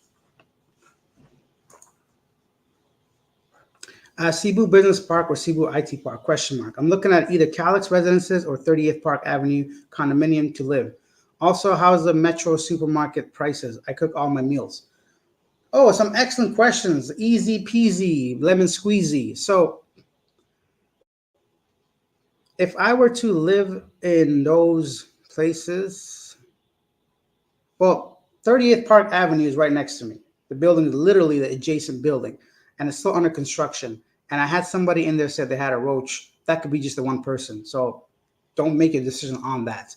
Cebu Business Park or Cebu IT Park? Question mark. I'm looking at either Calix Residences or 30th Park Avenue condominium to live. Also, how's the Metro supermarket prices? I cook all my meals. Oh, some excellent questions. Easy peasy, lemon squeezy. So, if I were to live in those places, well, 30th Park Avenue is right next to me. The building is literally the adjacent building, and it's still under construction. And I had somebody in there said they had a roach. That could be just the one person. So don't make a decision on that.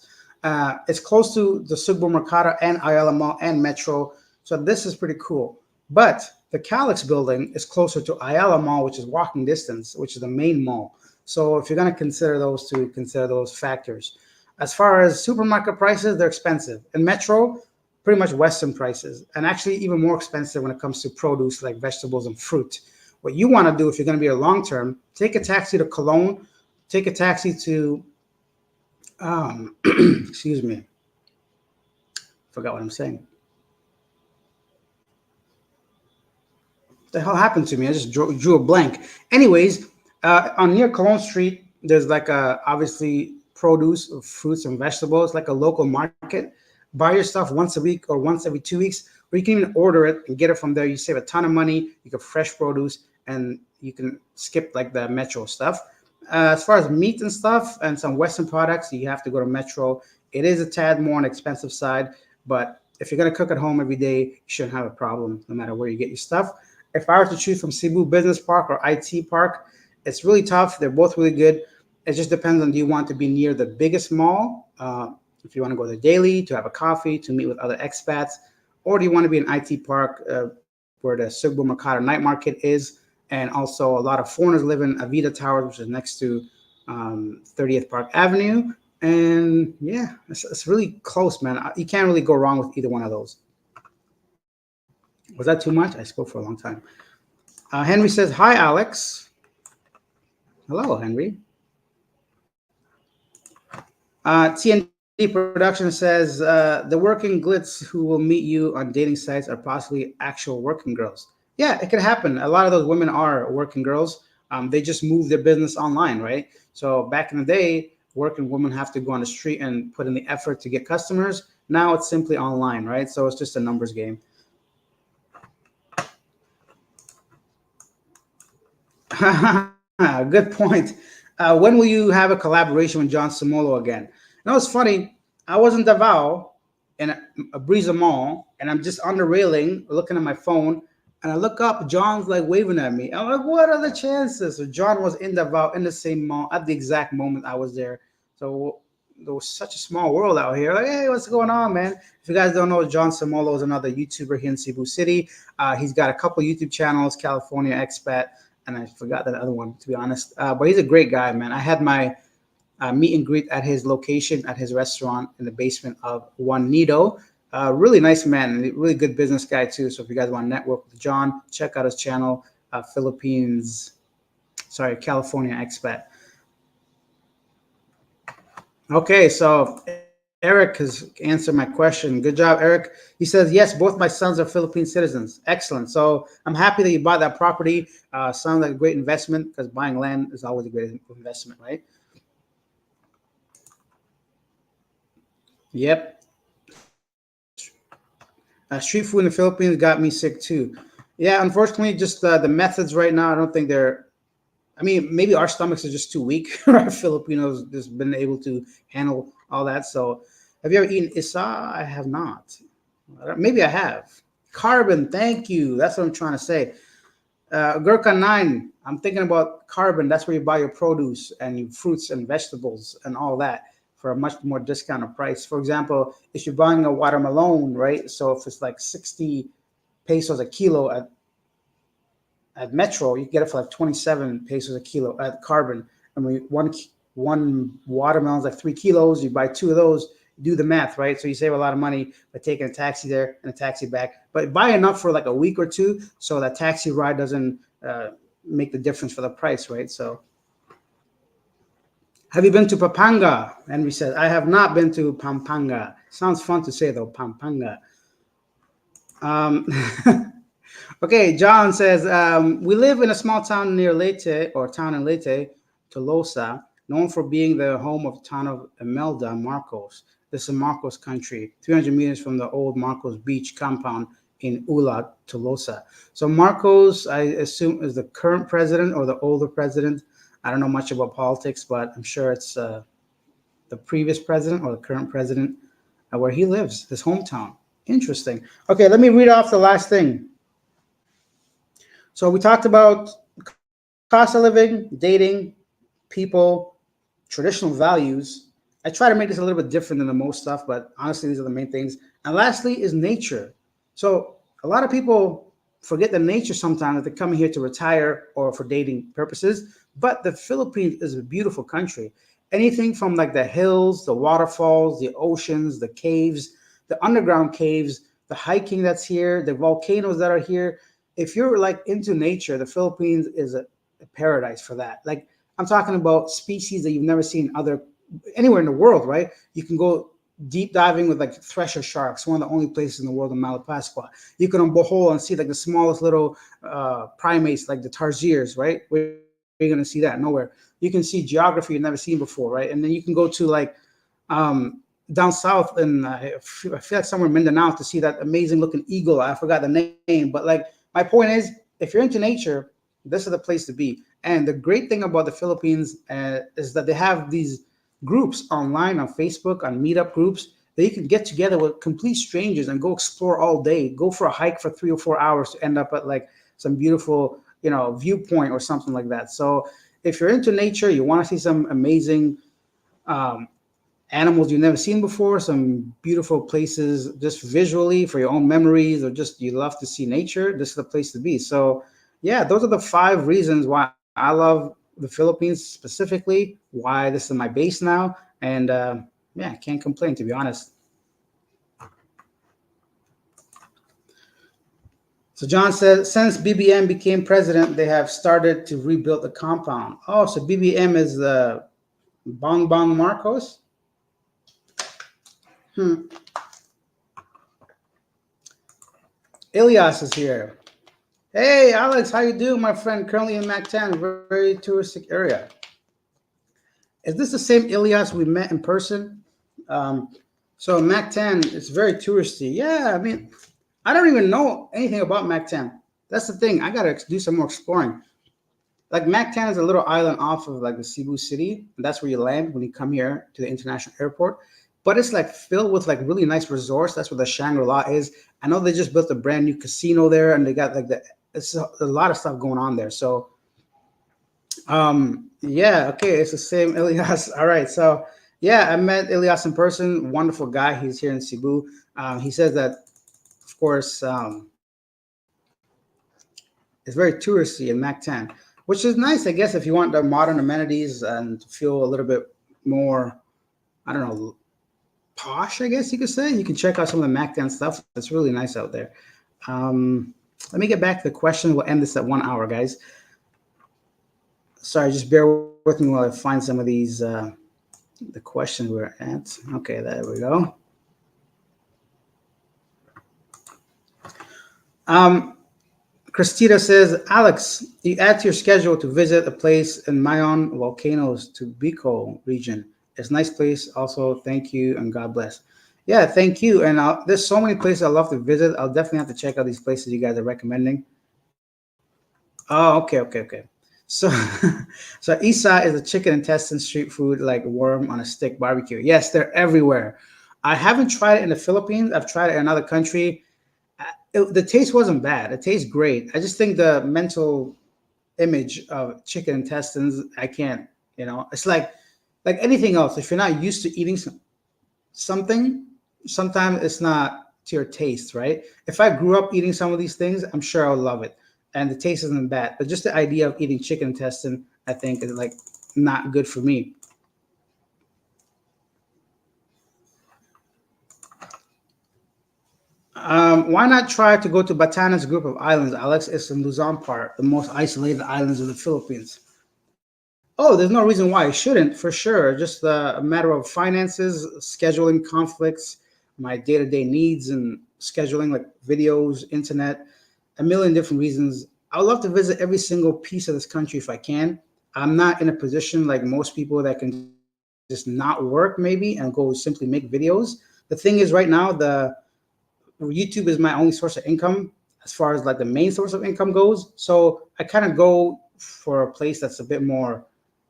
It's close to the Supermercado and Ayala Mall and Metro. So this is pretty cool. But the Calix building is closer to Ayala Mall, which is walking distance, which is the main mall. So if you're going to consider those two, consider those factors. As far as supermarket prices, they're expensive. In Metro, pretty much Western prices, and actually even more expensive when it comes to produce like vegetables and fruit. What you want to do if you're going to be a long term, take a taxi to Cologne, take a taxi to, excuse me, forgot what I'm saying. What the hell happened to me? I just drew a blank. Anyways, on near Cologne Street, there's like a obviously produce of fruits and vegetables, like a local market. Buy your stuff once a week or once every 2 weeks, or you can even order it and get it from there. You save a ton of money. You get fresh produce, and you can skip like the Metro stuff. As far as meat and stuff and some Western products, you have to go to Metro. It is a tad more on the expensive side, but if you're gonna cook at home every day, you shouldn't have a problem no matter where you get your stuff. If I were to choose from Cebu Business Park or IT Park, it's really tough. They're both really good. It just depends on, do you want to be near the biggest mall? If you want to go there daily to have a coffee, to meet with other expats, or do you want to be in IT Park where the Sugbo Mercado night market is? And also a lot of foreigners live in Avida Towers, which is next to 30th Park Avenue. And yeah, it's really close, man. You can't really go wrong with either one of those. Was that too much? I spoke for a long time. Henry says, hi, Alex. Hello, Henry. TND Production says, the working glitz who will meet you on dating sites are possibly actual working girls. Yeah, it can happen. A lot of those women are working girls. They just move their business online, right? So back in the day, working women have to go on the street and put in the effort to get customers. Now it's simply online, right? So it's just a numbers game. Good point. When will you have a collaboration with John Samolo again? No, it's funny. I was in Davao in a Breeza Mall, and I'm just on the railing looking at my phone, and I look up. John's like waving at me. I'm like, what are the chances? So John was in Davao in the same mall at the exact moment I was there. So there was such a small world out here. Like, hey, what's going on, man? If you guys don't know, John Samolo is another YouTuber here in Cebu City. He's got a couple YouTube channels, California Expat, and I forgot that other one, to be honest. But he's a great guy, man. I had my meet and greet at his location, at his restaurant in the basement of One Nido. Really nice man, really good business guy too. So if you guys want to network with John, check out his channel, California Expat. Okay, so Eric has answered my question. Good job, Eric. He says, yes, both my sons are Philippine citizens. Excellent. So I'm happy that you bought that property. Sounds like a great investment because buying land is always a great investment, right? Yep. Street food in the Philippines got me sick too. Yeah, unfortunately, just the methods right now, I don't think they're. I mean, maybe our stomachs are just too weak. Our Filipinos just been able to handle all that. So, have you ever eaten isa? I have not. Maybe I have. Carbon, thank you. That's what I'm trying to say. Gurkha 9, I'm thinking about carbon. That's where you buy your produce and your fruits and vegetables and all that for a much more discounted price. For example, if you're buying a watermelon, right? So if it's like 60 pesos a kilo at Metro, you get it for like 27 pesos a kilo at Carbon. I mean, one watermelon's like 3 kilos. You buy two of those. Do the math, right? So you save a lot of money by taking a taxi there and a taxi back. But buy enough for like a week or two, so that taxi ride doesn't make the difference for the price, right? So, have you been to Pampanga? Henry says, I have not been to Pampanga. Sounds fun to say though, Pampanga. Um, Okay, John says, we live in a small town near Leyte, or town in Leyte, Tolosa, known for being the home of the town of Imelda, Marcos. This is Marcos country, 300 meters from the old Marcos Beach compound in Ula, Tolosa. So Marcos, I assume, is the current president or the older president. I don't know much about politics, but I'm sure it's the previous president or the current president where he lives, his hometown. Interesting. Okay, let me read off the last thing. So we talked about cost of living, dating, people, traditional values. I try to make this a little bit different than the most stuff, but honestly, these are the main things. And lastly is nature. So a lot of people forget the nature sometimes that they're coming here to retire or for dating purposes. But the Philippines is a beautiful country. Anything from like the hills, the waterfalls, the oceans, the caves, the underground caves, the hiking that's here, the volcanoes that are here. If you're like into nature, the Philippines is a paradise for that. Like I'm talking about species that you've never seen anywhere in the world, right? You can go deep diving with like thresher sharks, one of the only places in the world in Malapascua. You can behold and see like the smallest little primates, like the tarsiers, right? Where you're gonna see that? Nowhere. You can see geography you've never seen before, right? And then you can go to like down south, and I feel like somewhere in Mindanao to see that amazing looking eagle. I forgot the name, but like my point is, if you're into nature, this is the place to be. And the great thing about the Philippines is that they have these groups online on Facebook, on meetup groups, that you can get together with complete strangers and go explore all day, go for a hike for 3 or 4 hours to end up at like some beautiful, viewpoint or something like that. So if you're into nature, you want to see some amazing animals you've never seen before, some beautiful places just visually for your own memories, or just you love to see nature, this is the place to be. So yeah, those are the 5 reasons why I love the Philippines specifically, why this is my base now. And yeah, I can't complain, to be honest. So John says, since BBM became president, they have started to rebuild the compound. Oh, so BBM is the Bongbong Marcos? Ilias is here. Hey, Alex, how you doing, my friend? Currently in Mactan, very touristic area. Is this the same Ilias we met in person? So Mactan is very touristy. Yeah, I mean, I don't even know anything about Mactan. That's the thing. I gotta do some more exploring. Like Mactan is a little island off of like the Cebu city, and that's where you land when you come here to the international airport. But it's like filled with like really nice resorts. That's where the Shangri-La is. I know they just built a brand new casino there, and they got like it's a lot of stuff going on there. So yeah, okay, it's the same Ilias. All right, so yeah, I met Ilias in person. Wonderful guy. He's here in Cebu. He says that, of course, it's very touristy in Mactan, which is nice, I guess, if you want the modern amenities and to feel a little bit more, I don't know, posh, I guess you could say. You can check out some of the Mactan stuff. It's really nice out there. Let me get back to the question. We'll end this at 1 hour, guys. Sorry, just bear with me while I find some of these the question we're at. Okay, there we go. Christina says, Alex, you add to your schedule to visit a place in Mayon volcanoes to Bicol region. It's a nice place. Also, thank you and God bless. Yeah, thank you. And there's so many places I love to visit. I'll definitely have to check out these places you guys are recommending. Oh, okay. So, so Isa is a chicken intestine street food like worm on a stick barbecue. Yes, they're everywhere. I haven't tried it in the Philippines. I've tried it in another country. The taste wasn't bad. It tastes great. I just think the mental image of chicken intestines, I can't. It's like anything else. If you're not used to eating something, sometimes it's not to your taste, right? If I grew up eating some of these things, I'm sure I'll love it, and the taste isn't bad. But just the idea of eating chicken intestine, I think, is like not good for me. Why not try to go to Batanes group of islands, Alex? It's in Luzon part, the most isolated islands of the Philippines. Oh, there's no reason why I shouldn't, for sure. Just a matter of finances, scheduling conflicts, my day to day needs, and scheduling like videos, internet, a million different reasons. I would love to visit every single piece of this country if I can. I'm not in a position like most people that can just not work maybe and go simply make videos. The thing is, right now, the YouTube is my only source of income as far as like the main source of income goes. So I kind of go for a place that's a bit more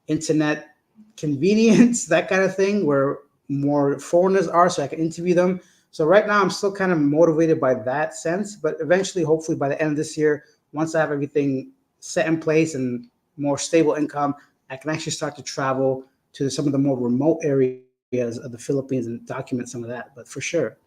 internet convenience, that kind of thing, where more foreigners are, so I can interview them. So right now, I'm still kind of motivated by that sense, but eventually, hopefully, by the end of this year, once I have everything set in place and more stable income, I can actually start to travel to some of the more remote areas of the Philippines and document some of that. But for sure.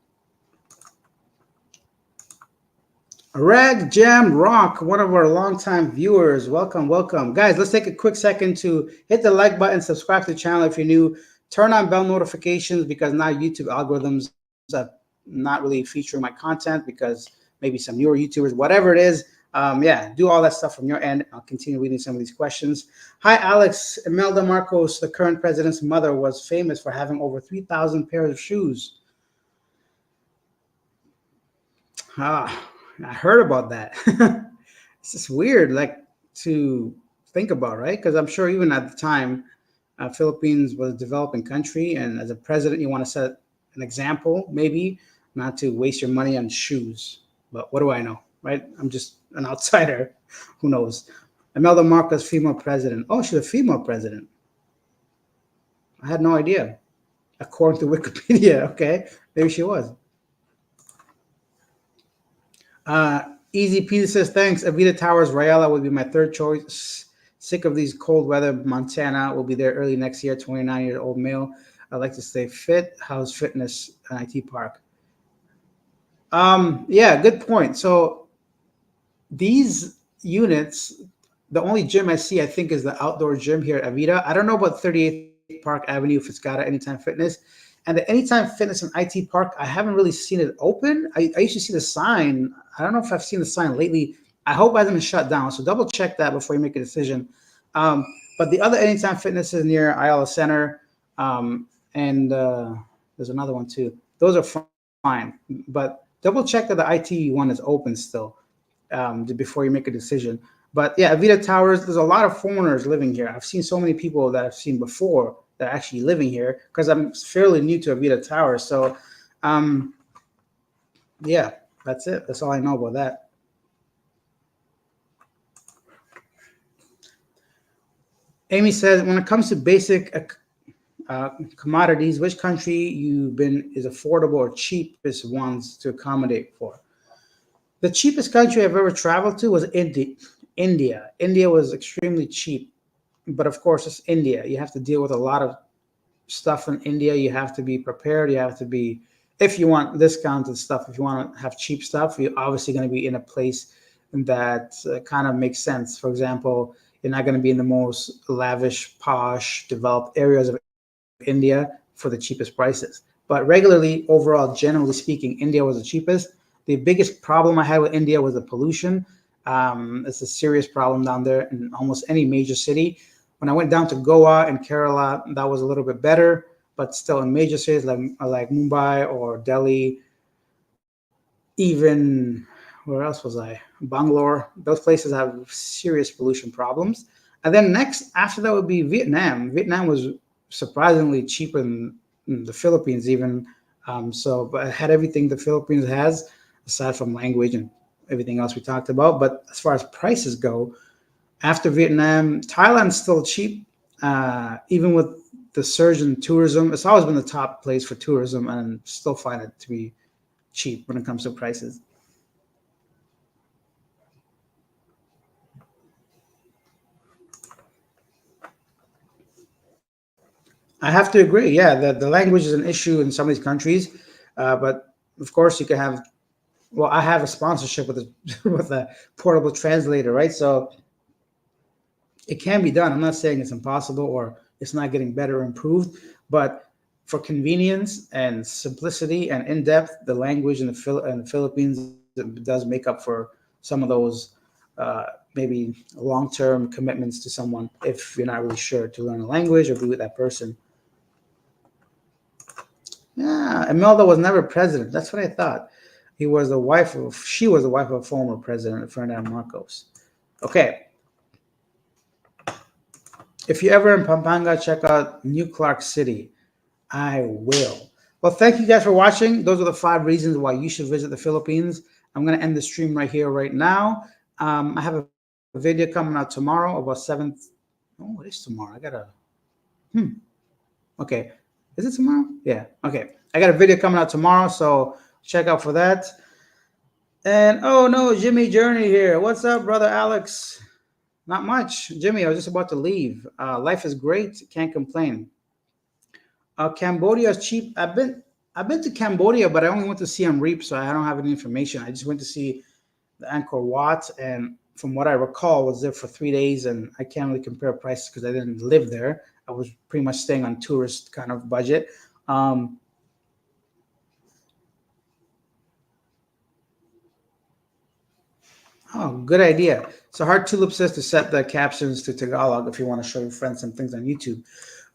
Rag Jam Rock, one of our longtime viewers. Welcome. Guys, let's take a quick second to hit the like button, subscribe to the channel if you're new, turn on bell notifications because now YouTube algorithms are not really featuring my content because maybe some newer YouTubers, whatever it is. Yeah, do all that stuff from your end. I'll continue reading some of these questions. Hi, Alex. Imelda Marcos, the current president's mother, was famous for having over 3,000 pairs of shoes. Ah, I heard about that. It's just weird, like to think about, right? Because I'm sure even at the time, Philippines was a developing country, and as a president, you want to set an example, maybe not to waste your money on shoes. But what do I know, right? I'm just an outsider. Who knows? Imelda Marcos, female president. Oh, she's a female president. I had no idea. According to Wikipedia, okay, maybe she was. Easy Peasy says, thanks. Avita Towers, Rayala would be my third choice. Sick of these cold weather. Montana will be there early next year. 29-year-old male. I like to stay fit. How's fitness at IT Park? Yeah, good point. So these units, the only gym I see, I think, is the outdoor gym here at Avita. I don't know about 38th Park Avenue if it's got an Anytime Fitness. And the Anytime Fitness in IT Park, I haven't really seen it open. I used to see the sign. I don't know if I've seen the sign lately. I hope it hasn't been shut down. So double check that before you make a decision. Um, but the other Anytime Fitness is near Ayala Center. And there's another one too. Those are fine. But double check that the IT one is open still before you make a decision. But yeah, Avita Towers, there's a lot of foreigners living here. I've seen so many people that I've seen before that are actually living here because I'm fairly new to Avita Towers. So, yeah, that's it. That's all I know about that. Amy says, when it comes to basic commodities, which country you've been is affordable or cheapest ones to accommodate for? The cheapest country I've ever traveled to was India. India was extremely cheap, but of course it's India. You have to deal with a lot of stuff in India. You have to be prepared. You have to be, if you want discounted stuff, if you want to have cheap stuff, you're obviously going to be in a place that kind of makes sense. For example, you're not going to be in the most lavish, posh, developed areas of India for the cheapest prices. But regularly, overall, generally speaking, India was the cheapest. The biggest problem I had with India was the pollution. It's a serious problem down there in almost any major city. When I went down to Goa and Kerala, that was a little bit better, but still in major cities like Mumbai or Delhi, even where else was I? Bangalore. Those places have serious pollution problems. And then next, after that would be Vietnam. Vietnam was surprisingly cheaper than the Philippines, even. So, but it had everything the Philippines has, aside from language and everything else we talked about. But as far as prices go, after Vietnam, Thailand's still cheap, even with the surge in tourism. It's always been the top place for tourism, and still find it to be cheap when it comes to prices. I have to agree. Yeah, the language is an issue in some of these countries, but of course you can have. Well, I have a sponsorship with a with a portable translator, right? So it can be done. I'm not saying it's impossible or it's not getting better or improved, but for convenience and simplicity and in depth, the language in the Philippines does make up for some of those maybe long term commitments to someone if you're not really sure to learn a language or be with that person. Yeah, Imelda was never president. That's what I thought. She was the wife of a former president, Ferdinand Marcos. Okay, if you're ever in Pampanga, check out New Clark City. I will. Well, thank you guys for watching. Those are the 5 reasons why you should visit the Philippines. I'm going to end the stream right here, right now. I have a video coming out tomorrow about 7th. Oh, it is tomorrow. I got to. Hmm. Okay. Is it tomorrow? Yeah. Okay. I got a video coming out tomorrow, so check out for that. And oh no, Jimmy Journey here. What's up, brother Alex? Not much. Jimmy, I was just about to leave. Life is great. Can't complain. Cambodia is cheap. I've been to Cambodia, but I only went to Siem Reap, so I don't have any information. I just went to see the Angkor Wat, and from what I recall, was there for 3 days, and I can't really compare prices because I didn't live there. I was pretty much staying on tourist kind of budget. Um, oh, good idea. So Heart Tulip says to set the captions to Tagalog if you want to show your friends some things on YouTube.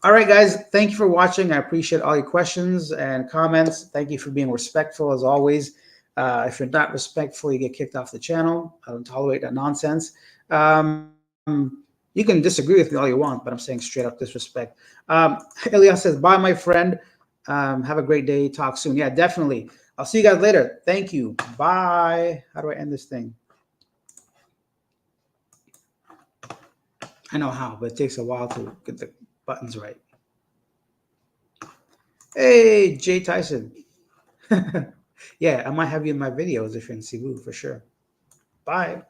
All right, guys, thank you for watching. I appreciate all your questions and comments. Thank you for being respectful as always. If you're not respectful, you get kicked off the channel. I don't tolerate that nonsense. You can disagree with me all you want, but I'm saying straight up disrespect. Elias says, bye, my friend. Have a great day. Talk soon. Yeah, definitely. I'll see you guys later. Thank you. Bye. How do I end this thing? I know how, but it takes a while to get the buttons right. Hey, Jay Tyson. Yeah, I might have you in my videos if you're in Cebu for sure. Bye.